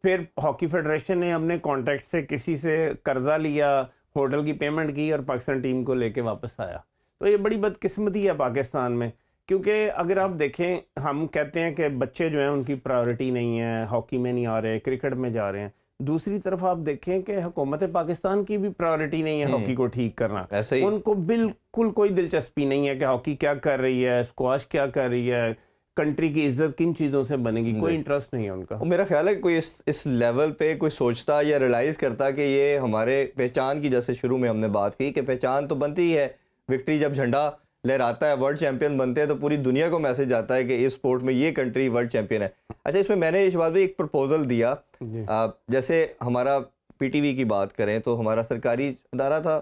फिर हॉकी फेडरेशन ने हमने कॉन्टैक्ट से किसी से कर्जा लिया, होटल की पेमेंट की और पाकिस्तान टीम को लेके वापस आया। तो ये बड़ी बदकिस्मती है पाकिस्तान में, क्योंकि अगर आप देखें, हम कहते हैं कि बच्चे जो हैं उनकी प्रायोरिटी नहीं है, हॉकी में नहीं आ रहे, क्रिकेट में जा रहे हैं। दूसरी तरफ आप देखें कि हुकूमत पाकिस्तान की भी प्रायोरिटी नहीं है हॉकी को ठीक करना। ऐसे ही। उनको बिल्कुल कोई दिलचस्पी नहीं है कि हॉकी क्या कर रही है, स्क्वाश क्या कर रही है, कंट्री की इज्जत किन चीज़ों से बनेगी, कोई इंटरेस्ट नहीं है उनका। और मेरा ख्याल है कोई इस लेवल पे कोई सोचता या रियलाइज़ करता कि ये हमारे पहचान की, जैसे शुरू में हमने बात की कि पहचान तो बनती ही है। विक्ट्री जब झंडा लहराता है, वर्ल्ड चैंपियन बनते हैं, तो पूरी दुनिया को मैसेज आता है कि इस स्पोर्ट में ये कंट्री वर्ल्ड चैंपियन है। अच्छा, इसमें मैंने इस बात में एक प्रपोजल दिया। जैसे हमारा पीटीवी की बात करें तो हमारा सरकारी अदारा था,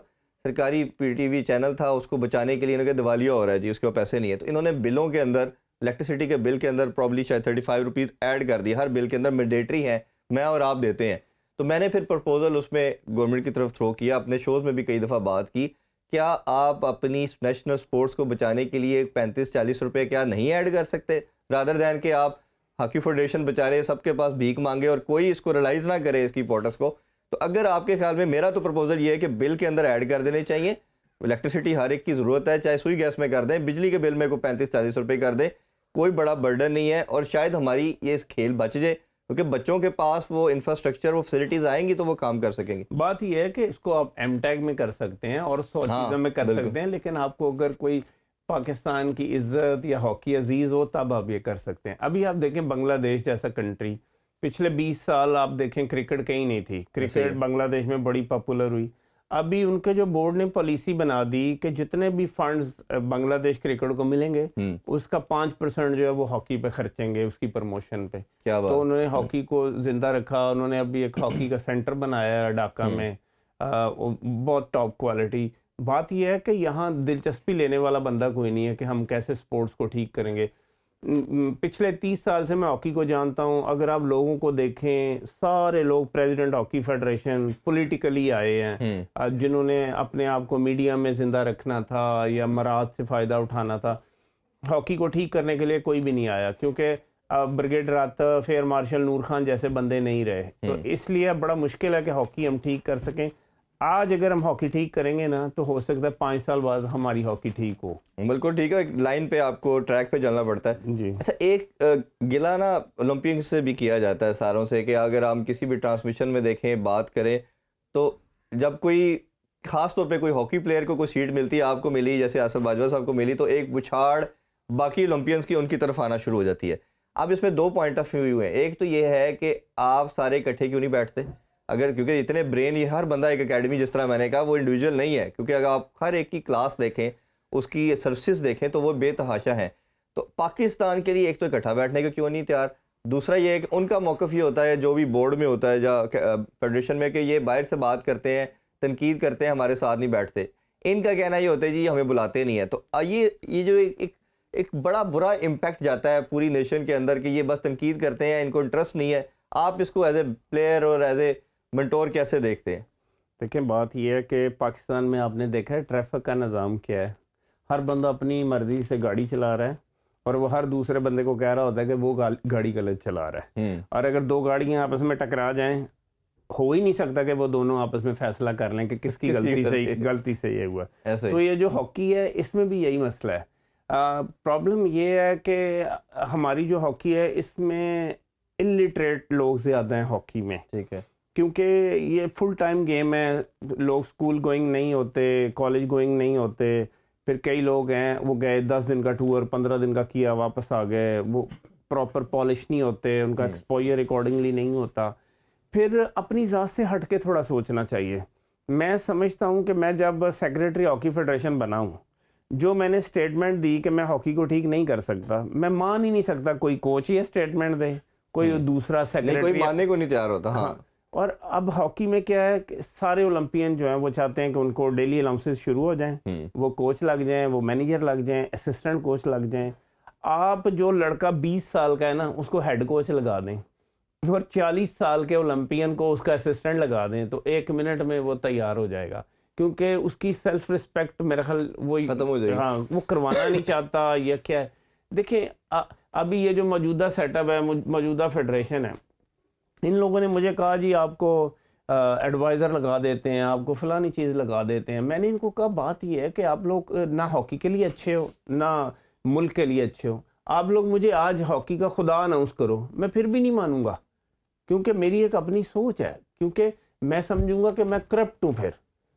सरकारी पीटीवी चैनल था, उसको बचाने के लिए इन्होंने दिवालिया हो रहा है जी, उसके पैसे नहीं है, तो इन्होंने बिलों के अंदर, इलेक्ट्रिसिटी के बिल के अंदर प्रॉब्ली शायद 35 रुपीज़ ऐड कर दिया। हर बिल के अंदर मैंडेटरी है, मैं और आप देते हैं। तो मैंने फिर प्रपोजल उसमें गवर्नमेंट की तरफ थ्रो किया, अपने शोज़ में भी कई दफ़ा बात की, क्या आप अपनी नेशनल स्पोर्ट्स को बचाने के लिए 35-40 रुपये क्या नहीं ऐड कर सकते, रादर दैन कि आप हॉकी फेडरेशन बेचारे सबके पास भीख मांगे और कोई इसको रियलाइज़ ना करे इसकी इंपॉर्टेंस को। तो अगर आपके ख्याल में, मेरा तो प्रपोजल ये है कि बिल के अंदर ऐड कर देने चाहिए, इलेक्ट्रिसिटी हर एक की ज़रूरत है, चाहे सुई गैस में कर दें, बिजली के बिल में को 35-40 रुपये कर दें, कोई बड़ा बर्डन नहीं है और शायद हमारी ये खेल बच जाए, क्योंकि बच्चों के पास वो इंफ्रास्ट्रक्चर, वो फैसिलिटीज़ आएंगी तो वो काम कर सकेंगे। बात यह है कि इसको आप एमटेग में कर सकते हैं और 100 चीज़ों में कर सकते हैं, लेकिन आपको अगर कोई पाकिस्तान की इज्जत या हॉकी अजीज़ हो तब आप ये कर सकते हैं। अभी आप देखें बांग्लादेश जैसा कंट्री, पिछले 20 साल आप देखें क्रिकेट कहीं नहीं थी, क्रिकेट बांग्लादेश में बड़ी पॉपुलर हुई। अभी उनके जो बोर्ड ने पॉलिसी बना दी कि जितने भी फंड्स बांग्लादेश क्रिकेट को मिलेंगे उसका 5% जो है वो हॉकी पे खर्चेंगे, उसकी प्रमोशन पे। क्या बात। तो उन्होंने हॉकी को जिंदा रखा। उन्होंने अभी एक हॉकी का सेंटर बनाया है ढाका में, बहुत टॉप क्वालिटी। बात यह है कि यहाँ दिलचस्पी लेने वाला बंदा कोई नहीं है कि हम कैसे स्पोर्ट्स को ठीक करेंगे। पिछले 30 साल से मैं हॉकी को जानता हूँ। अगर आप लोगों को देखें, सारे लोग प्रेसिडेंट हॉकी फेडरेशन पॉलिटिकली आए हैं, जिन्होंने अपने आप को मीडिया में जिंदा रखना था या मराद से फ़ायदा उठाना था। हॉकी को ठीक करने के लिए कोई भी नहीं आया, क्योंकि ब्रिगेड रातफ, एयर मार्शल नूर खान जैसे बंदे नहीं रहे। तो इसलिए बड़ा मुश्किल है कि हॉकी हम ठीक कर सकें। आज अगर हम हॉकी ठीक करेंगे ना तो हो सकता है 5 साल बाद हमारी हॉकी ठीक हो। बिल्कुल ठीक है, लाइन पे आपको ट्रैक पे चलना पड़ता है जी। अच्छा, एक गिला ना ओलंपिक्स से भी किया जाता है सारों से कि अगर हम किसी भी ट्रांसमिशन में देखें, बात करें, तो जब कोई खास तौर पे कोई हॉकी प्लेयर को कोई सीट मिलती है, आपको मिली, जैसे आसिफ बाजवा साहब को मिली, तो एक बुछाड़ बाकी ओलंपियंस की उनकी तरफ आना शुरू हो जाती है। अब इसमें 2 पॉइंट ऑफ व्यू हैं। एक तो ये है कि आप सारे इकट्ठे क्यों नहीं बैठते, अगर, क्योंकि इतने ब्रेन, ये हर बंदा एक एकेडमी, जिस तरह मैंने कहा, वो इंडिविजुअल नहीं है, क्योंकि अगर आप हर एक की क्लास देखें, उसकी सर्विसेज देखें, तो वो बेतहाशा हैं। तो पाकिस्तान के लिए एक तो इकट्ठा बैठने को क्यों नहीं तैयार, दूसरा ये है कि उनका मौक़िफ़ ये होता है, जो भी बोर्ड में होता है या फेडरेशन में, कि ये बाहर से बात करते हैं, तनकीद करते हैं, हमारे साथ नहीं बैठते। इनका कहना ये होता है जी हमें बुलाते नहीं है। तो ये जो एक बड़ा बुरा इम्पैक्ट जाता है पूरी नेशन के अंदर कि ये बस तनकीद करते हैं, इनको इंटरेस्ट नहीं है। आप इसको एज ए प्लेयर और एज ए मेंटोर कैसे देखते हैं? देखिए, बात यह है कि पाकिस्तान में आपने देखा है ट्रैफिक का निज़ाम क्या है। हर बंदा अपनी मर्ज़ी से गाड़ी चला रहा है और वो हर दूसरे बंदे को कह रहा होता है कि वो गाड़ी गलत चला रहा है। और अगर 2 गाड़ियाँ आपस में टकरा जाएं, हो ही नहीं सकता कि वो दोनों आपस में फैसला कर लें कि किसकी गलती से ये हुआ। तो ये जो हॉकी है, इसमें भी यही मसला है। प्रॉब्लम ये है कि हमारी जो हॉकी है इसमें इलिटरेट लोग ज़्यादा हैं हॉकी में, ठीक है। क्योंकि ये फुल टाइम गेम है। लोग स्कूल गोइंग नहीं होते, कॉलेज गोइंग नहीं होते। फिर कई लोग हैं वो गए 10 दिन का टूर 15 दिन का किया वापस आ गए, वो प्रॉपर पॉलिश नहीं होते, उनका एक्सपोजर अकॉर्डिंगली नहीं होता। फिर अपनी ज़ात से हट के थोड़ा सोचना चाहिए। मैं समझता हूँ कि मैं जब सेक्रेटरी हॉकी फेडरेशन बना हूँ, जो मैंने स्टेटमेंट दी कि मैं हॉकी को ठीक नहीं कर सकता, मैं मान ही नहीं सकता कोई कोच ये स्टेटमेंट दे, कोई दूसरा नहीं, कोई सेक्रेटरी। मानने को नहीं तैयार होता। हाँ, और अब हॉकी में क्या है कि सारे ओलंपियन जो हैं वो चाहते हैं कि उनको डेली अलाउंसेस शुरू हो जाएं, वो कोच लग जाएं, वो मैनेजर लग जाएं, असिस्टेंट कोच लग जाएं। आप जो लड़का 20 साल का है ना उसको हेड कोच लगा दें और 40 साल के ओलंपियन को उसका असिस्टेंट लगा दें तो 1 मिनट में वो तैयार हो जाएगा, क्योंकि उसकी सेल्फ रिस्पेक्ट मेरा ख्याल वो खत्म हो जाएगी। हाँ, वो करवाना नहीं चाहता या क्या है। देखिए अभी ये जो मौजूदा सेटअप है, मौजूदा फेडरेशन है, इन लोगों ने मुझे कहा जी आपको एडवाइज़र लगा देते हैं, आपको फलानी चीज़ लगा देते हैं। मैंने इनको कहा बात ये है कि आप लोग ना हॉकी के लिए अच्छे हो ना मुल्क के लिए अच्छे हो। आप लोग मुझे आज हॉकी का खुदा अनाउंस करो, मैं फिर भी नहीं मानूंगा, क्योंकि मेरी एक अपनी सोच है, क्योंकि मैं समझूंगा कि मैं करप्ट हूँ। फिर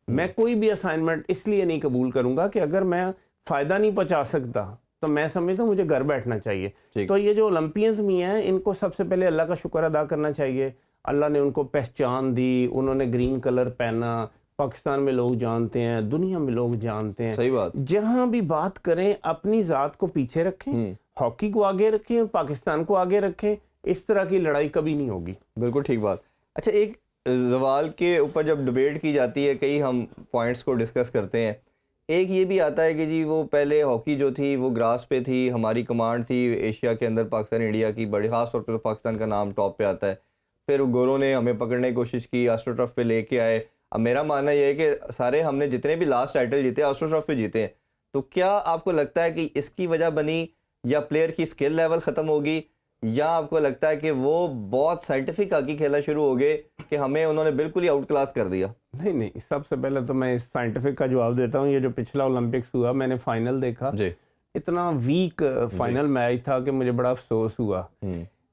मैं कोई भी असाइनमेंट इसलिए नहीं कबूल करूंगा कि अगर मैं फ़ायदा नहीं पहुँचा सकता तो मैं समझता हूँ मुझे घर बैठना चाहिए। तो ये जो ओलंपियंस भी हैं इनको सबसे पहले अल्लाह का शुक्र अदा करना चाहिए। अल्लाह ने उनको पहचान दी, उन्होंने ग्रीन कलर पहना, पाकिस्तान में लोग जानते हैं, दुनिया में लोग जानते हैं। सही बात। जहाँ भी बात करें अपनी ज़ात को पीछे रखें, हॉकी को आगे रखें, पाकिस्तान को आगे रखें। इस तरह की लड़ाई कभी नहीं होगी। बिल्कुल ठीक बात। अच्छा, एक सवाल के ऊपर जब डिबेट की जाती है, कई हम पॉइंट्स को डिस्कस करते हैं, एक ये भी आता है कि जी वो पहले हॉकी जो थी वो ग्रास पे थी, हमारी कमांड थी एशिया के अंदर, पाकिस्तान इंडिया की बड़ी, ख़ास तौर पे तो पाकिस्तान का नाम टॉप पे आता है। फिर गोरों ने हमें पकड़ने की कोशिश की, एस्ट्रोटर्फ पे लेके आए। अब मेरा मानना ये है कि सारे हमने जितने भी लास्ट टाइटल जीते एस्ट्रोटर्फ पे जीते हैं। तो क्या आपको लगता है कि इसकी वजह बनी, या प्लेयर की स्किल लेवल ख़त्म होगी, या आपको लगता है कि वो बहुत साइंटिफिक हॉकी खेलना शुरू हो गए कि हमें उन्होंने बिल्कुल ही आउट क्लास कर दिया? नहीं, सबसे पहले तो मैं इस साइंटिफिक का जवाब देता हूँ। ये जो पिछला ओलंपिक्स हुआ, मैंने फाइनल देखा जी। इतना वीक फाइनल मैच था कि मुझे बड़ा अफसोस हुआ।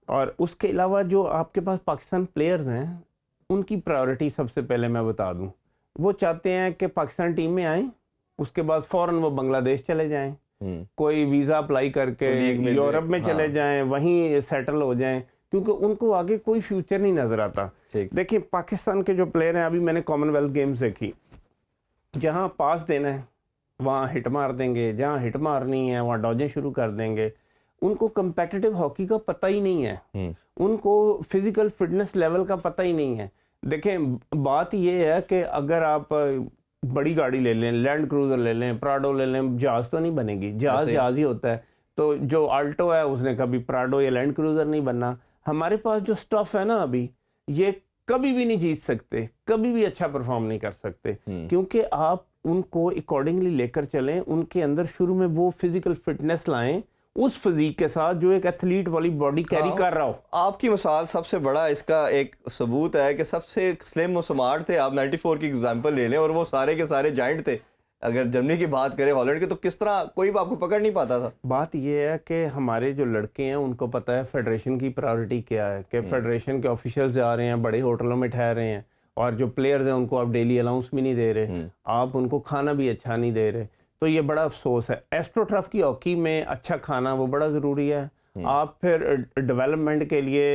और उसके अलावा जो आपके पास पाकिस्तान प्लेयर्स हैं उनकी प्रायोरिटी सबसे पहले मैं बता दूं, वो चाहते हैं कि पाकिस्तान टीम में आए, उसके बाद फ़ौरन वो बांग्लादेश चले जाएं, कोई वीज़ा अप्लाई करके यूरोप में चले जाएं, वहीं सेटल हो जाएं, क्योंकि उनको आगे कोई फ्यूचर नहीं नज़र आता। देखिए पाकिस्तान के जो प्लेयर हैं, अभी मैंने कॉमनवेल्थ गेम्स देखी, जहाँ पास देना है वहाँ हिट मार देंगे, जहाँ हिट मारनी है वहाँ डॉजें शुरू कर देंगे। उनको कंपेटिटिव हॉकी का पता ही नहीं है, उनको फिजिकल फिटनेस लेवल का पता ही नहीं है। देखें बात ये है कि अगर आप बड़ी गाड़ी ले लें, लैंड क्रूजर ले लें, प्राडो ले लें, जहाज़ तो नहीं बनेगी, जहाज़ ही होता है। तो जो आल्टो है उसने कभी प्राडो या लैंड क्रूजर नहीं बनना। हमारे पास जो स्टफ है ना अभी, ये कभी भी नहीं जीत सकते, कभी भी अच्छा परफॉर्म नहीं कर सकते, क्योंकि आप उनको अकॉर्डिंगली लेकर चलें, उनके अंदर शुरू में वो फिजिकल फिटनेस लाएं उस फिजिक के साथ जो एक एथलीट वाली बॉडी कैरी कर रहा हो। आपकी मिसाल सबसे बड़ा इसका एक सबूत है कि सबसे स्लिम और स्मार्ट थे। आप 94 की एग्जांपल ले लें और वो सारे के सारे जाइंट थे। अगर जर्मनी की बात करें, हॉलैंड की, तो किस तरह कोई आपको पकड़ नहीं पाता था। बात ये है कि हमारे जो लड़के हैं उनको पता है फेडरेशन की प्रायोरिटी क्या है, कि फेडरेशन के ऑफिशियल्स जा रहे हैं, बड़े होटलों में ठहर रहे हैं, और जो प्लेयर्स हैं उनको आप डेली अलाउंस भी नहीं दे रहे, आप उनको खाना भी अच्छा नहीं दे रहे। तो ये बड़ा अफसोस है। एस्ट्रोटर्फ की हॉकी में अच्छा खाना वो बड़ा ज़रूरी है। आप फिर डेवलपमेंट के लिए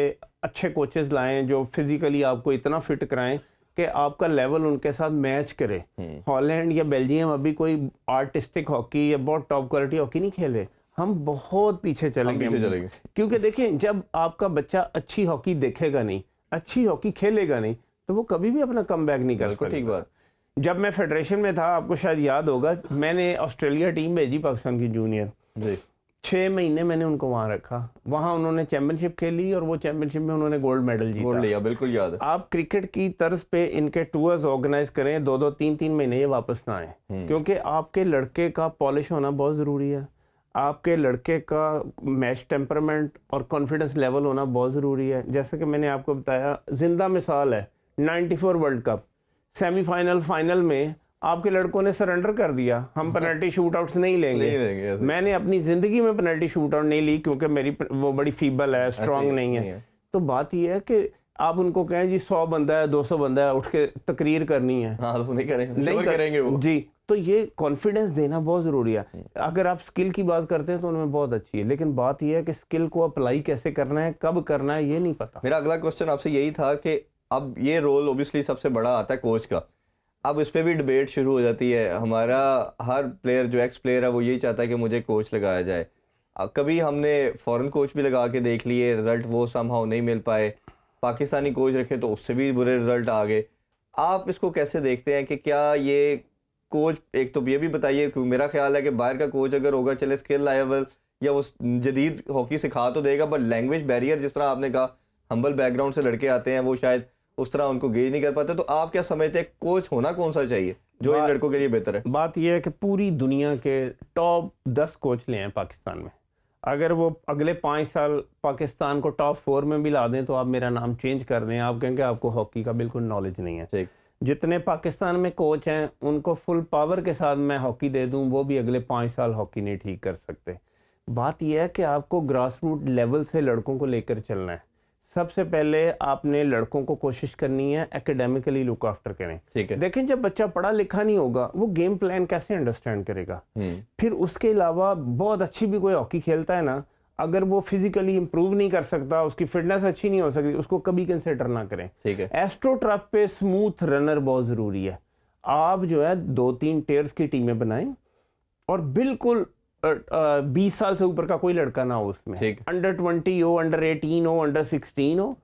अच्छे कोचेस लाएं जो फिजिकली आपको इतना फिट कराएं कि आपका लेवल उनके साथ मैच करे। हॉलैंड या बेल्जियम अभी कोई आर्टिस्टिक हॉकी या बहुत टॉप क्वालिटी हॉकी नहीं खेले, हम बहुत पीछे चलेंगे। क्योंकि देखें, जब आपका बच्चा अच्छी हॉकी देखेगा नहीं, अच्छी हॉकी खेलेगा नहीं, तो वो कभी भी अपना कमबैक नहीं कर सकता। ठीक बात। जब मैं फेडरेशन में था, आपको शायद याद होगा, मैंने ऑस्ट्रेलिया टीम भेजी पाकिस्तान की जूनियर जी। 6 महीने मैंने उनको वहाँ रखा, वहाँ उन्होंने चैंपियनशिप खेली और वो चैंपियनशिप में उन्होंने गोल्ड मेडल जीता। गोल्ड लिया, बिल्कुल याद है। आप क्रिकेट की तर्ज पे इनके टूर्स ऑर्गेनाइज करें, 2-2, 3-3 महीने ये वापस ना आए, क्योंकि आपके लड़के का पॉलिश होना बहुत ज़रूरी है, आपके लड़के का मैच टेम्परामेंट और कॉन्फिडेंस लेवल होना बहुत ज़रूरी है। जैसे कि मैंने आपको बताया, जिंदा मिसाल है 94 वर्ल्ड कप सेमीफाइनल फाइनल में आपके लड़कों ने सरेंडर कर दिया, हम पेनल्टी शूट आउट्स नहीं लेंगे। नहीं लेंगे ऐसे। मैंने अपनी जिंदगी में पेनल्टी शूट आउट नहीं ली क्योंकि मेरी वो बड़ी फीबल है, स्ट्रांग नहीं है। तो बात यह है कि आप उनको कहें जी 100 बंदा है, 200 बंदा है, उठ के तकरीर करनी है, हाँ तो नहीं करेंगे, नहीं करेंगे वो जी। तो ये कॉन्फिडेंस देना बहुत ज़रूरी है। अगर आप स्किल की बात करते हैं तो उनमें बहुत अच्छी है, लेकिन बात यह है कि स्किल को अप्लाई कैसे करना है, कब करना है, ये नहीं पता। मेरा अगला क्वेश्चन आपसे यही था कि अब ये रोल ओबियसली सबसे बड़ा आता है कोच का। अब इस पे भी डिबेट शुरू हो जाती है। हमारा हर प्लेयर जो एक्स प्लेयर है वो यही चाहता है कि मुझे कोच लगाया जाए। कभी हमने फॉरेन कोच भी लगा के देख लिए, रिजल्ट वो समहाउ नहीं मिल पाए। पाकिस्तानी कोच रखे तो उससे भी बुरे रिजल्ट आ गए। आप इसको कैसे देखते हैं कि क्या ये कोच, एक तो ये भी बताइए, क्योंकि मेरा ख्याल है कि बाहर का कोच अगर होगा, चले स्किल लेवल या वो जदीद हॉकी सिखा तो देगा, बट लैंग्वेज बैरियर, जिस तरह आपने कहा हम्बल बैकग्राउंड से लड़के आते हैं, वो शायद उस तरह उनको गेज नहीं कर पाते। तो आप क्या समझते हैं कोच होना कौन सा चाहिए जो इन लड़कों के लिए बेहतर है? बात यह है कि पूरी दुनिया के टॉप 10 कोच ले हैं पाकिस्तान में। अगर वो अगले 5 साल पाकिस्तान को टॉप 4 में भी ला दें तो आप मेरा नाम चेंज कर दें, आप कहेंगे आपको हॉकी का बिल्कुल नॉलेज नहीं है। ठीक। जितने पाकिस्तान में कोच हैं उनको फुल पावर के साथ मैं हॉकी दे दूं, वो भी अगले 5 साल हॉकी नहीं ठीक कर सकते। बात यह है कि आपको ग्रास रूट लेवल से लड़कों को लेकर चलना है। सबसे पहले आपने लड़कों को कोशिश करनी है एकेडमिकली लुक आफ्टर करें। ठीक है। देखें, जब बच्चा पढ़ा लिखा नहीं होगा वो गेम प्लान कैसे अंडरस्टैंड करेगा। फिर उसके अलावा बहुत अच्छी भी कोई हॉकी खेलता है ना, अगर वो फिजिकली इंप्रूव नहीं कर सकता, उसकी फिटनेस अच्छी नहीं हो सकती, उसको कभी कंसिडर ना करें। ठीक है। एस्ट्रोटर्फ पे स्मूथ रनर बहुत ज़रूरी है। आप जो है 2-3 टेयर्स की टीमें बनाएं और बिल्कुल 20 साल से ऊपर का कोई लड़का ना हो उसमें, अंडर 20 हो, अंडर 18 हो, अंडर 16 हो,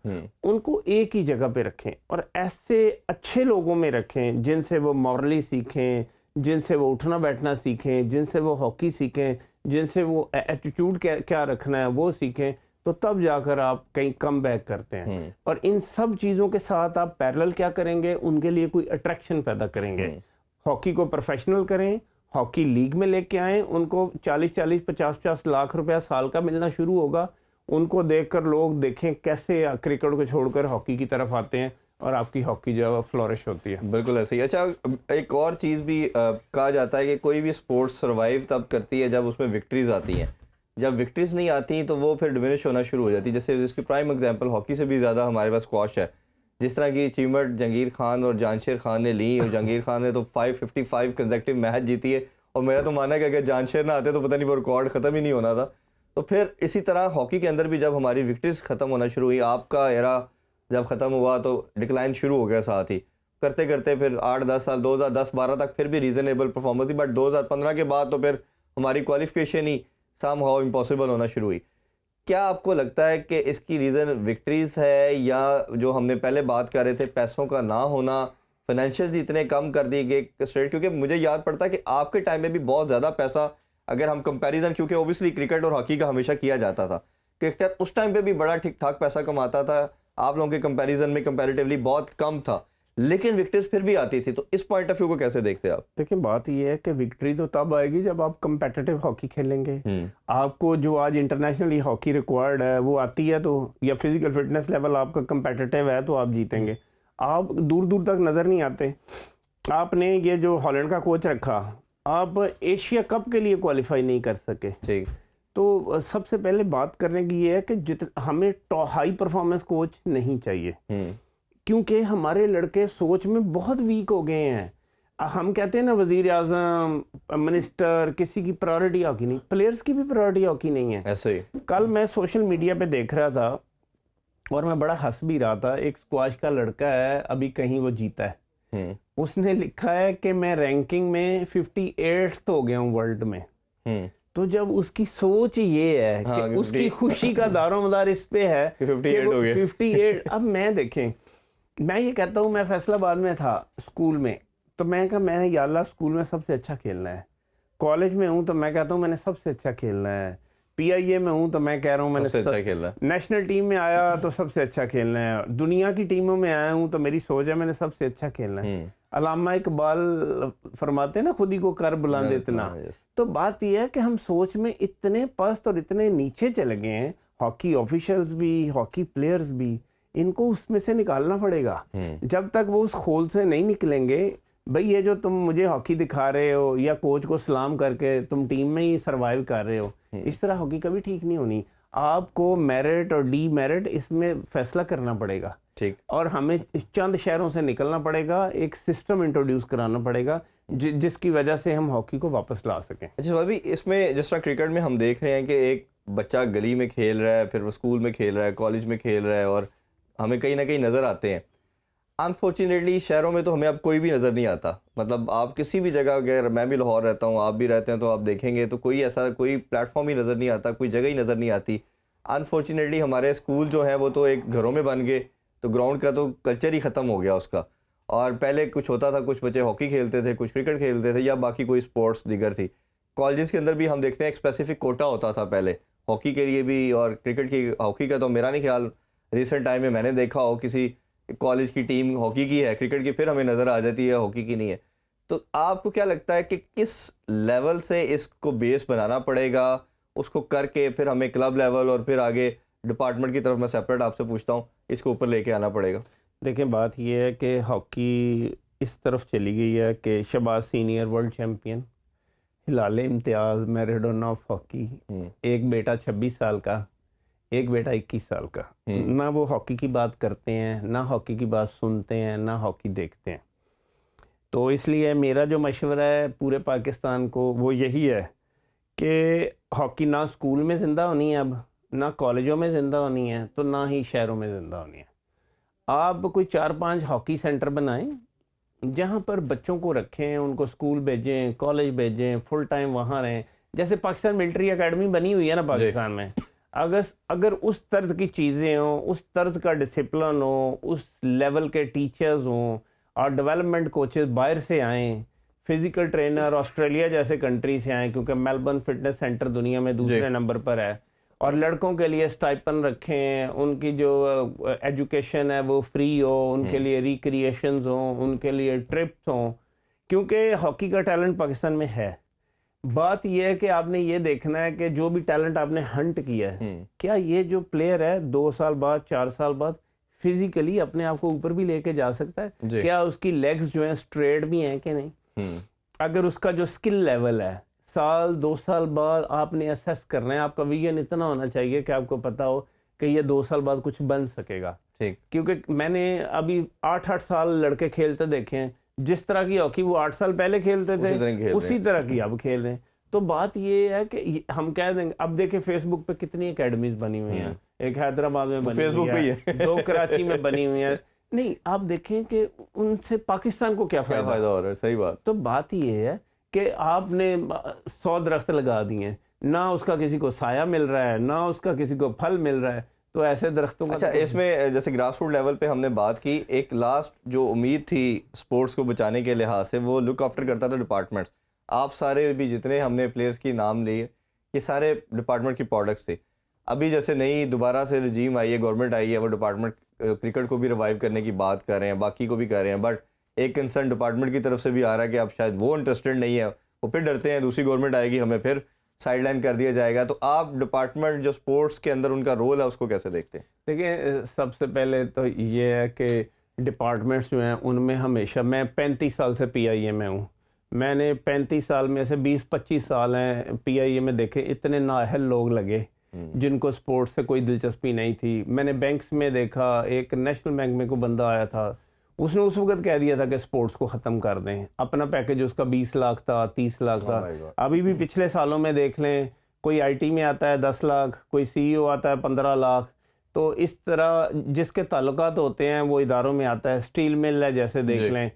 उनको एक ही जगह पे रखें और ऐसे अच्छे लोगों में रखें जिनसे वो मॉरली सीखें, जिनसे वो उठना बैठना सीखें, जिनसे वो हॉकी सीखें, जिनसे वो एटीट्यूड क्या रखना है वो सीखें। तो तब जाकर आप कहीं कम बैक करते हैं। और इन सब चीज़ों के साथ आप पैरेलल क्या करेंगे, उनके लिए कोई अट्रैक्शन पैदा करेंगे। हॉकी को प्रोफेशनल करें, हॉकी लीग में लेके आएँ, उनको 40-40, 50-50 लाख रुपया साल का मिलना शुरू होगा। उनको देखकर लोग देखें कैसे क्रिकेट को छोड़कर हॉकी की तरफ आते हैं और आपकी हॉकी जो है फ्लोरिश होती है। बिल्कुल ऐसे ही। अच्छा, एक और चीज़ भी कहा जाता है कि कोई भी स्पोर्ट्स सर्वाइव तब करती है जब उसमें विक्ट्रीज आती हैं। जब विक्ट्रीज नहीं आती तो वो फिर डिमिनिश होना शुरू हो जाती है। जैसे जिसकी प्राइम एग्जांपल हॉकी से भी ज़्यादा हमारे पास स्क्वॉश है। जिस तरह की अचीवमेंट जहांगीर खान और जानशेर खान ने ली, और जहांगीर खान ने तो 555 कंसेक्टिव मैच जीती है, और मेरा तो मानना है कि अगर जानशेर ना आते तो पता नहीं वो रिकॉर्ड ख़त्म ही नहीं होना था। तो फिर इसी तरह हॉकी के अंदर भी जब हमारी विक्ट्रीज ख़त्म होना शुरू हुई, आपका एरा जब ख़त्म हुआ तो डिक्लाइन शुरू हो गया। साथ ही करते करते फिर 8-10 साल 2010-12 तक फिर भी रीज़नेबल परफॉर्मेंस थी, बट 2015 के बाद तो फिर हमारी क्वालिफिकेशन ही समहाउ इम्पॉसिबल होना शुरू हुई। क्या आपको लगता है कि इसकी रीज़न विक्ट्रीज है, या जो हमने पहले बात कर रहे थे पैसों का ना होना, फाइनेंशियल्स इतने कम कर दिए गए स्टेट? क्योंकि मुझे याद पड़ता है कि आपके टाइम में भी बहुत ज़्यादा पैसा, अगर हम कंपैरिजन, क्योंकि ओबियसली क्रिकेट और हॉकी का हमेशा किया जाता था, क्रिकेटर उस टाइम पे भी बड़ा ठीक ठाक पैसा कमाता था, आप लोगों के कंपैरिजन में कंपैरेटिवली बहुत कम था, लेकिन विक्ट्रीज फिर भी आती थी। तो इस पॉइंट ऑफ व्यू को कैसे देखते हैं आप? देखिए, बात ये है कि विक्ट्री तो तब आएगी जब आप कंपेटिटिव हॉकी खेलेंगे। आपको जो आज इंटरनेशनली हॉकी रिक्वायर्ड है वो आती है, तो या फिजिकल फिटनेस लेवल आपका कंपेटिटिव है तो आप जीतेंगे। आप दूर दूर तक नज़र नहीं आते। आपने ये जो हॉलैंड का कोच रखा, आप एशिया कप के लिए क्वालिफाई नहीं कर सके। ठीक। तो सबसे पहले बात करने की ये है कि हमें हाई परफॉर्मेंस कोच नहीं चाहिए, क्योंकि हमारे लड़के सोच में बहुत वीक हो गए हैं। हम कहते हैं ना वजीर आजम, मिनिस्टर, किसी की प्रायोरिटी हॉकी नहीं, प्लेयर्स की भी प्रायोरिटी हॉकी नहीं है। ऐसे ही कल मैं सोशल मीडिया पे देख रहा था और मैं बड़ा हंस भी रहा था। एक स्क्वाश का लड़का है, अभी कहीं वो जीता है, उसने लिखा है कि मैं रैंकिंग में 58th हो गया हूँ वर्ल्ड में। तो जब उसकी सोच ये है कि उसकी खुशी का दारोमदार इस पे है 58 हो गया। 58। अब मैं देखें, मैं ये कहता हूँ, मैं फैसलाबाद में था स्कूल में, तो मैं कहा मैं या अल्लाह स्कूल में सबसे अच्छा खेलना है। कॉलेज में हूँ तो मैं कहता हूँ मैंने सबसे अच्छा खेलना है। PIA में हूँ तो मैं कह रहा हूँ मैंने सबसे अच्छा खेलना है। नेशनल टीम में आया तो सबसे अच्छा खेलना है। दुनिया की टीमों में आया हूँ तो मेरी सोच है मैंने सबसे अच्छा खेलना है। अल्लामा इकबाल फरमाते ना, खुद ही को कर बुलंद इतना। तो बात यह है कि हम सोच में इतने पस्त और इतने नीचे चले गए हैं, हॉकी ऑफिशियल्स भी, हॉकी प्लेयर्स भी, इनको उसमें से निकालना पड़ेगा। जब तक वो उस खोल से नहीं निकलेंगे, भाई ये जो तुम मुझे हॉकी दिखा रहे हो या कोच को सलाम करके तुम टीम में ही सरवाइव कर रहे हो, इस तरह हॉकी कभी ठीक नहीं होनी। आपको मेरिट और डी मेरिट इसमें फैसला करना पड़ेगा, ठीक। और हमें चंद शहरों से निकलना पड़ेगा, एक सिस्टम इंट्रोड्यूस कराना पड़ेगा जिसकी वजह से हम हॉकी को वापस ला सकें। अच्छा भाभी, इसमें जिस तरह क्रिकेट में हम देख रहे हैं कि एक बच्चा गली में खेल रहा है, फिर वो स्कूल में खेल रहा है, कॉलेज में खेल रहा है, और हमें कहीं ना कहीं नज़र आते हैं। अनफॉर्चुनेटली शहरों में तो हमें अब कोई भी नज़र नहीं आता। मतलब आप किसी भी जगह, अगर मैं भी लाहौर रहता हूँ, आप भी रहते हैं, तो आप देखेंगे तो कोई ऐसा कोई प्लेटफॉर्म ही नज़र नहीं आता, कोई जगह ही नज़र नहीं आती। अनफॉर्चुनेटली हमारे स्कूल जो हैं वो तो एक घरों में बन गए, तो ग्राउंड का तो कल्चर ही ख़त्म हो गया उसका। और पहले कुछ होता था, कुछ बच्चे हॉकी खेलते थे, कुछ क्रिकेट खेलते थे, या बाकी कोई स्पोर्ट्स दिगर थी। कॉलेजेस के अंदर भी हम देखते हैं एक स्पेसिफिक कोटा होता था पहले हॉकी के लिए भी, और क्रिकेट की, हॉकी का तो मेरा नहीं ख्याल रिसेंट टाइम में मैंने देखा हो किसी कॉलेज की टीम हॉकी की है, क्रिकेट की फिर हमें नज़र आ जाती है हॉकी की नहीं है। तो आपको क्या लगता है कि किस लेवल से इसको बेस बनाना पड़ेगा, उसको करके फिर हमें क्लब लेवल और फिर आगे डिपार्टमेंट की तरफ, मैं सेपरेट आपसे पूछता हूँ, इसको ऊपर लेके आना पड़ेगा? देखें, बात यह है कि हॉकी इस तरफ चली गई है कि Shahbaz senior world champion, Hilal Imtiaz Maradona of hockey, एक बेटा 26 साल का, एक बेटा 21 साल का, ना वो हॉकी की बात करते हैं, ना हॉकी की बात सुनते हैं, ना हॉकी देखते हैं। तो इसलिए मेरा जो मशवरा है पूरे पाकिस्तान को वो यही है कि हॉकी ना स्कूल में ज़िंदा होनी है, अब ना कॉलेजों में ज़िंदा होनी है, तो ना ही शहरों में ज़िंदा होनी है। आप कोई 4-5 हॉकी सेंटर बनाएं जहाँ पर बच्चों को रखें, उनको स्कूल भेजें, कॉलेज भेजें, फुल टाइम वहाँ रहें। जैसे पाकिस्तान मिलिट्री एकेडमी बनी हुई है ना पाकिस्तान में, अगर उस तर्ज की चीज़ें हों, उस तर्ज का डिसिप्लिन हो, उस लेवल के टीचर्स हों, और डेवलपमेंट कोचेस बाहर से आएँ, फिज़िकल ट्रेनर ऑस्ट्रेलिया जैसे कंट्री से आएँ, क्योंकि मेलबर्न फिटनेस सेंटर दुनिया में दूसरे नंबर पर है, और लड़कों के लिए स्टाइपन रखें, उनकी जो एजुकेशन है वो फ्री हो, उनके लिए रिक्रिएशंस हों, उनके लिए ट्रिप्स हों, क्योंकि हॉकी का टैलेंट पाकिस्तान में है। बात यह है कि आपने ये देखना है कि जो भी टैलेंट आपने हंट किया है, क्या ये जो प्लेयर है 2 साल बाद, 4 साल बाद फिजिकली अपने आप को ऊपर भी लेके जा सकता है? क्या उसकी लेग्स जो हैं स्ट्रेट भी हैं कि नहीं? अगर उसका जो स्किल लेवल है, साल 2 साल बाद आपने असेस करना है। आपका विजन इतना होना चाहिए कि आपको पता हो कि ये 2 साल बाद कुछ बन सकेगा। ठीक। क्योंकि मैंने अभी 8-8 साल लड़के खेलते देखे हैं, जिस तरह की हॉकी वो 8 साल पहले खेलते थे उसी तरह की अब खेल रहे हैं। तो बात ये है कि हम कह देंगे, अब देखें फेसबुक पे कितनी एकेडमीज बनी हुई हैं, एक हैदराबाद में बनी हुई है, 2 कराची में बनी हुई है। नहीं, आप देखें कि उनसे पाकिस्तान को क्या फायदा हो रहा है। सही बात। तो बात ये है कि आपने 100 दरख्त लगा दिए, ना उसका किसी को साया मिल रहा है, ना उसका किसी को फल मिल रहा है, तो ऐसे दरख्तों का। अच्छा, इसमें जैसे ग्रास रूट लेवल पे हमने बात की, एक लास्ट जो उम्मीद थी स्पोर्ट्स को बचाने के लिहाज से, वो लुक आफ्टर करता था डिपार्टमेंट्स। आप सारे भी जितने हमने प्लेयर्स की नाम लिए, ये सारे डिपार्टमेंट की प्रोडक्ट्स थे। अभी जैसे नई दोबारा से रजीम आई है, गवर्नमेंट आई है, वो डिपार्टमेंट क्रिकेट को भी रिवाइव करने की बात कर रहे हैं, बाकी को भी कर रहे हैं, बट एक कंसर्न डिपार्टमेंट की तरफ से भी आ रहा है कि अब शायद वो इंटरेस्टेड नहीं है, वो फिर डरते हैं दूसरी गवर्नमेंट आएगी हमें फिर साइडलाइन कर दिया जाएगा। तो आप डिपार्टमेंट जो स्पोर्ट्स के अंदर उनका रोल है उसको कैसे देखते हैं? देखिए, सबसे पहले तो ये है कि डिपार्टमेंट्स जो हैं उनमें हमेशा, मैं 35 साल से PIA में हूँ, मैंने 35 साल में से 20-25 साल हैं PIA में देखे, इतने नाअहल लोग लगे जिनको स्पोर्ट्स से कोई दिलचस्पी नहीं थी। मैंने बैंक्स में देखा, एक नेशनल बैंक में कोई बंदा आया था, उसने उस वक्त कह दिया था कि स्पोर्ट्स को ख़त्म कर दें। अपना पैकेज उसका 20 लाख था, 30 लाख था। अभी भी पिछले सालों में देख लें, कोई IT में आता है 10 लाख, कोई CEO आता है 15 लाख। तो इस तरह जिसके ताल्लुकात होते हैं वो इदारों में आता है। स्टील मिल है जैसे देख लें,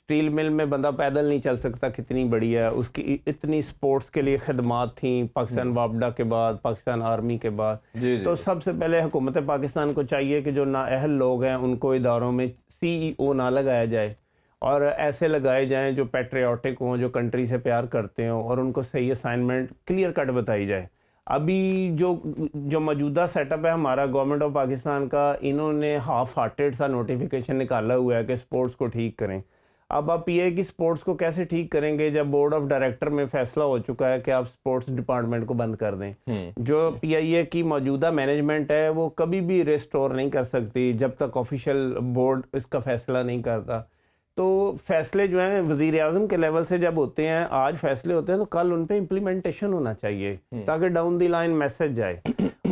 स्टील मिल में बंदा पैदल नहीं चल सकता, कितनी बड़ी है उसकी, इतनी स्पोर्ट्स के लिए खदमात थी पाकिस्तान वापडा के बाद, पाकिस्तान आर्मी के बाद। तो सबसे पहले हुकूमत पाकिस्तान को चाहिए कि जो नाअहल लोग हैं उनको इदारों में CEO ना लगाया जाए, और ऐसे लगाए जाएं जो पैट्रियाटिक हों, जो कंट्री से प्यार करते हों, और उनको सही असाइनमेंट क्लियर कट बताई जाए। अभी जो मौजूदा सेटअप है हमारा गवर्नमेंट ऑफ पाकिस्तान का, इन्होंने हाफ हार्टेड सा नोटिफिकेशन निकाला हुआ है कि स्पोर्ट्स को ठीक करें। अब आप ये कि स्पोर्ट्स को कैसे ठीक करेंगे जब बोर्ड ऑफ डायरेक्टर में फैसला हो चुका है कि आप स्पोर्ट्स डिपार्टमेंट को बंद कर दें। जो PIA की मौजूदा मैनेजमेंट है वो कभी भी रिस्टोर नहीं कर सकती जब तक ऑफिशियल बोर्ड इसका फैसला नहीं करता। तो फैसले जो हैं वज़ीर आज़म के लेवल से जब होते हैं, आज फैसले होते हैं, तो कल उन पे इम्प्लीमेंटेशन होना चाहिए ताकि डाउन द लाइन मैसेज जाए।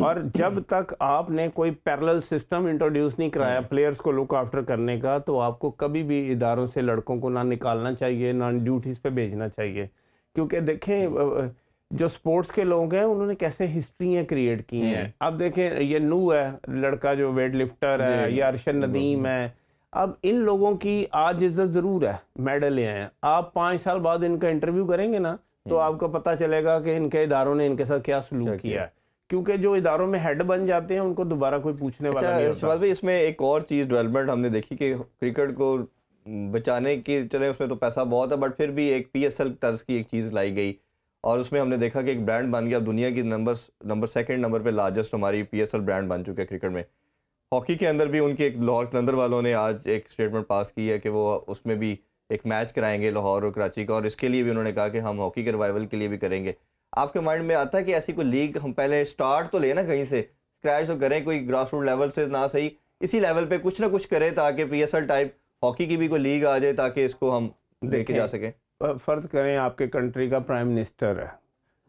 और जब तक आपने कोई पैरेलल सिस्टम इंट्रोड्यूस नहीं कराया प्लेयर्स को लुक आफ्टर करने का, तो आपको कभी भी इदारों से लड़कों को ना निकालना चाहिए, ना ड्यूटीज़ पे भेजना चाहिए। क्योंकि देखें जो स्पोर्ट्स के लोग हैं उन्होंने कैसे हिस्ट्रियाँ क्रिएट की हैं। अब देखें ये नू है लड़का जो वेट लिफ्टर है, या अरशद नदीम है, अब इन लोगों की आज इज्जत ज़रूर है, मेडल ले आए हैं। आप 5 साल बाद इनका इंटरव्यू करेंगे ना, तो आपको पता चलेगा कि इनके इदारों ने इनके साथ क्या सलूक किया है। क्योंकि जो इदारों में हेड बन जाते हैं उनको दोबारा कोई पूछने वाला नहीं होता। शहबाज भाई, इसमें एक और चीज़ डेवलपमेंट हमने देखी कि क्रिकेट को बचाने की, चले उसमें तो पैसा बहुत है, बट फिर भी एक PSL तर्ज की एक चीज़ लाई गई और उसमें हमने देखा कि एक ब्रांड बन गया। दुनिया की नंबर सेकंड नंबर पे लार्जेस्ट हमारी PSL ब्रांड बन चुके हैं क्रिकेट में। हॉकी के अंदर भी उनके एक लाहौर कलंदर वालों ने आज एक स्टेटमेंट पास की है कि वो उसमें भी एक मैच कराएंगे लाहौर और कराची का, और इसके लिए भी उन्होंने कहा कि हम हॉकी के रिवाइवल के लिए भी करेंगे। आपके माइंड में आता है कि ऐसी कोई लीग हम पहले स्टार्ट तो लेना, कहीं से स्क्रैच तो करें, कोई ग्रास रूट लेवल से ना सही, इसी लेवल पे कुछ ना कुछ करें ताकि PSL टाइप हॉकी की भी कोई लीग आ जाए ताकि इसको हम लेके जा सकें। फ़र्ज़ करें आपके कंट्री का प्राइम मिनिस्टर है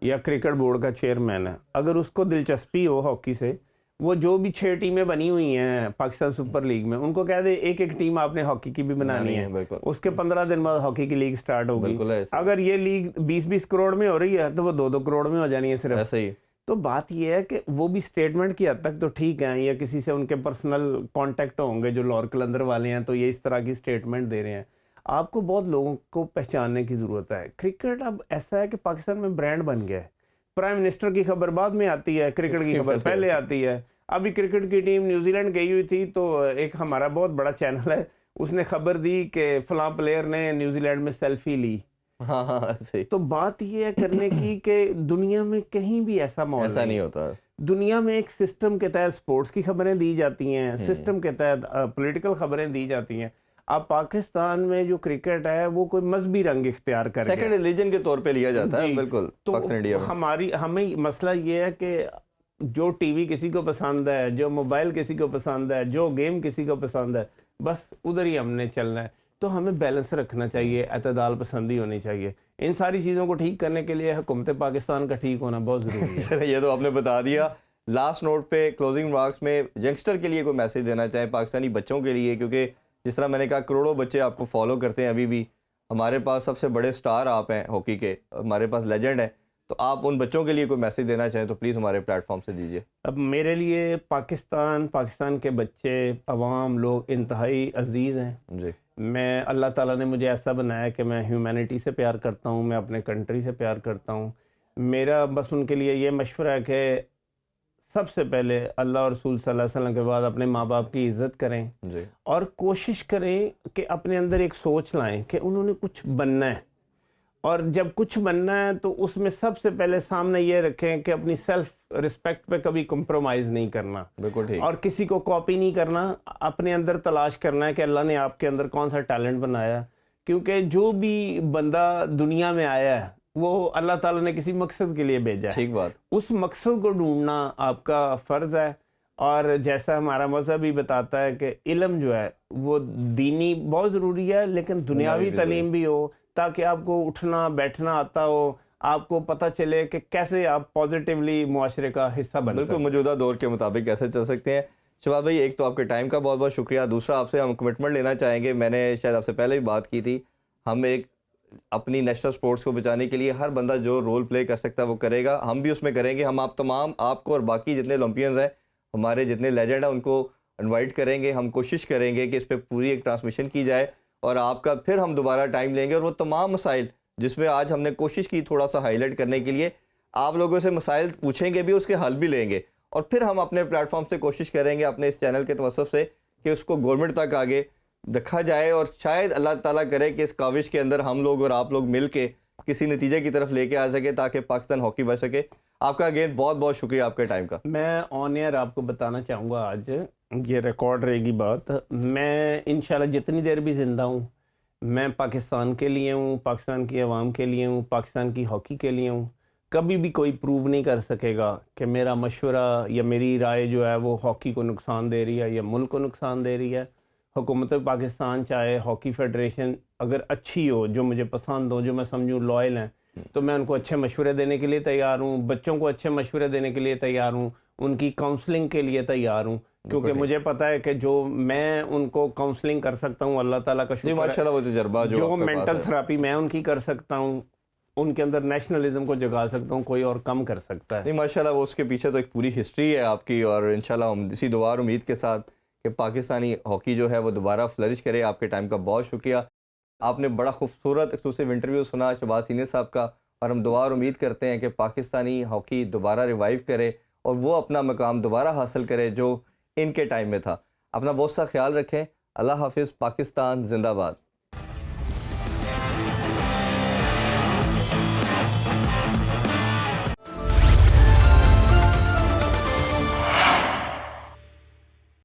या क्रिकेट बोर्ड का चेयरमैन है, अगर उसको दिलचस्पी हो हॉकी से, वो जो भी 6 टीमें बनी हुई हैं पाकिस्तान सुपर लीग में, उनको कह दे एक एक टीम आपने हॉकी की भी बनानी है। उसके 15 दिन बाद हॉकी की लीग स्टार्ट होगी। अगर ये लीग 20-20 करोड़ में हो रही है तो वो 2-2 करोड़ में हो जानी है सिर्फ। ऐसे ही तो बात ये है कि वो भी स्टेटमेंट की हद तक तो ठीक है, या किसी से उनके पर्सनल कांटेक्ट होंगे जो लाहौर कलंदर वाले हैं, तो ये इस तरह की स्टेटमेंट दे रहे हैं। आपको बहुत लोगों को पहचानने की ज़रूरत है। क्रिकेट अब ऐसा है कि पाकिस्तान में ब्रांड बन गया है। प्राइम मिनिस्टर की खबर बाद में आती है, क्रिकेट की खबर पहले आती है। अभी क्रिकेट की टीम न्यूजीलैंड गई हुई थी, तो एक हमारा बहुत बड़ा चैनल है, उसने खबर दी कि फलां प्लेयर ने न्यूजीलैंड में सेल्फी ली। हाँ सही। तो बात ये है करने की कि दुनिया में कहीं भी ऐसा माहौल ऐसा नहीं होता। दुनिया में एक सिस्टम के तहत स्पोर्ट्स की खबरें दी जाती हैं, सिस्टम के तहत पॉलिटिकल खबरें दी जाती हैं। अब पाकिस्तान में जो क्रिकेट है वो कोई मजहबी रंग इख्तियार कर गया, सेकंड रिलीजन के तौर पे लिया जाता है। बिल्कुल। तो पाकिस्तान इंडिया में हमें मसला ये है कि जो टीवी किसी को पसंद है, जो मोबाइल किसी को पसंद है, जो गेम किसी को पसंद है, बस उधर ही हमने चलना है। तो हमें बैलेंस रखना चाहिए, एतदाल पसंदी होनी चाहिए। इन सारी चीज़ों को ठीक करने के लिए हुकूमत पाकिस्तान का ठीक होना बहुत ज़रूरी है। चलिए, ये तो आपने बता दिया। लास्ट नोट पे क्लोजिंग मार्क्स में यंगस्टर के लिए कोई मैसेज देना चाहें, पाकिस्तानी बच्चों के लिए, क्योंकि जिस तरह मैंने कहा करोड़ों बच्चे आपको फॉलो करते हैं अभी भी। हमारे पास सबसे बड़े स्टार आप हैं हॉकी के, हमारे पास लेजेंड है, तो आप उन बच्चों के लिए कोई मैसेज देना चाहें तो प्लीज़ हमारे प्लेटफॉर्म से दीजिए। अब मेरे लिए पाकिस्तान के बच्चे, अवाम लोग इंतहाई अजीज़ हैं जी। मैं अल्लाह ताला ने मुझे ऐसा बनाया कि मैं ह्यूमैनिटी से प्यार करता हूँ, मैं अपने कंट्री से प्यार करता हूँ। मेरा बस उनके लिए ये मशवरा है कि सबसे पहले अल्लाह और रसूल सल्लल्लाहु अलैहि वसल्लम के बाद अपने माँ बाप की इज़्ज़त करें जी। और कोशिश करें कि अपने अंदर एक सोच लाएं कि उन्होंने कुछ बनना है, और जब कुछ बनना है तो उसमें सबसे पहले सामने ये रखें कि अपनी सेल्फ रिस्पेक्ट पे कभी कंप्रोमाइज़ नहीं करना, बिल्कुल ठीक। और किसी को कॉपी नहीं करना। अपने अंदर तलाश करना है कि अल्लाह ने आपके अंदर कौन सा टैलेंट बनाया, क्योंकि जो भी बंदा दुनिया में आया है वो अल्लाह ताला ने किसी मकसद के लिए भेजा है। ठीक बात। उस मकसद को ढूंढना आपका फ़र्ज़ है। और जैसा हमारा मज़हब भी बताता है कि इल्म जो है वो दीनी बहुत ज़रूरी है, लेकिन दुनियावी तालीम भी हो, ताकि आपको उठना बैठना आता हो, आपको पता चले कि कैसे आप पॉजिटिवली मुआशरे का हिस्सा बन बिल्कुल सकते। मौजूदा दौर के मुताबिक कैसे चल सकते हैं। शहबाज भाई, एक तो आपके टाइम का बहुत बहुत शुक्रिया, दूसरा आपसे हम कमिटमेंट लेना चाहेंगे। मैंने शायद आपसे पहले भी बात की थी, हम एक अपनी नेशनल स्पोर्ट्स को बचाने के लिए हर बंदा जो रोल प्ले कर सकता है वो करेगा, हम भी उसमें करेंगे। हम आप तमाम आपको और बाकी जितने ओलंपियंस हैं, हमारे जितने लेजेंड हैं, उनको इनवाइट करेंगे। हम कोशिश करेंगे कि इस पर पूरी एक ट्रांसमिशन की जाए और आपका फिर हम दोबारा टाइम लेंगे और वो तमाम मसाइल जिसमें आज हमने कोशिश की थोड़ा सा हाईलाइट करने के लिए, आप लोगों से मसाइल पूछेंगे भी, उसके हल भी लेंगे, और फिर हम अपने प्लेटफॉर्म से कोशिश करेंगे अपने इस चैनल के तवज्जुह से कि उसको गवर्नमेंट तक आगे रखा जाए, और शायद अल्लाह ताला करे कि इस काविश के अंदर हम लोग और आप लोग मिल के किसी नतीजे की तरफ लेके आ सके ताकि पाकिस्तान हॉकी बच सके। आपका अगेन बहुत बहुत शुक्रिया आपके टाइम का। मैं ऑन एयर आपको बताना चाहूँगा, आज ये रिकॉर्ड रहेगी बात, मैं इंशाल्लाह जितनी देर भी ज़िंदा हूँ, मैं पाकिस्तान के लिए हूँ, पाकिस्तान की आवाम के लिए हूँ, पाकिस्तान की हॉकी के लिए हूँ। कभी भी कोई प्रूव नहीं कर सकेगा कि मेरा मशवरा या मेरी राय जो है वो हॉकी को नुकसान दे रही है या मुल्क को नुकसान दे रही है। हुकूमत पाकिस्तान चाहे हॉकी फेडरेशन अगर अच्छी हो, जो मुझे पसंद हो, जो मैं समझूँ लॉयल हैं, तो मैं उनको अच्छे मशवरे देने के लिए तैयार हूँ, बच्चों को अच्छे मशवरे देने के लिए तैयार हूँ, उनकी काउंसलिंग के लिए तैयार हूँ, क्योंकि बिल्कुल मुझे पता है कि जो मैं उनको काउंसलिंग कर सकता हूँ, अल्लाह ताला का जी शुक्र है, माशाल्लाह वो तजर्बा जो जो आपके पास मेंटल है। थेरेपी मैं उनकी कर सकता हूँ, उनके अंदर नेशनलिज्म को जगा सकता हूँ, कोई और कम कर सकता है। नहीं माशाल्लाह वो उसके पीछे तो एक पूरी हिस्ट्री है आपकी, और इंशाल्लाह हम इसी दुआ और उम्मीद के साथ कि पाकिस्तानी हॉकी जो है वो दोबारा फ्लरिश करे। आपके टाइम का बहुत शुक्रिया। आपने बड़ा खूबसूरत एक्सक्लूसिव इंटरव्यू सुना शहबाज सीने साहब का, और हम दुआ और उम्मीद करते हैं कि पाकिस्तानी हॉकी दोबारा रिवाइव करे और वो अपना मकाम दोबारा हासिल करे जो इनके टाइम में था। अपना बहुत सा ख्याल रखें। अल्लाह हाफिज़। पाकिस्तान जिंदाबाद।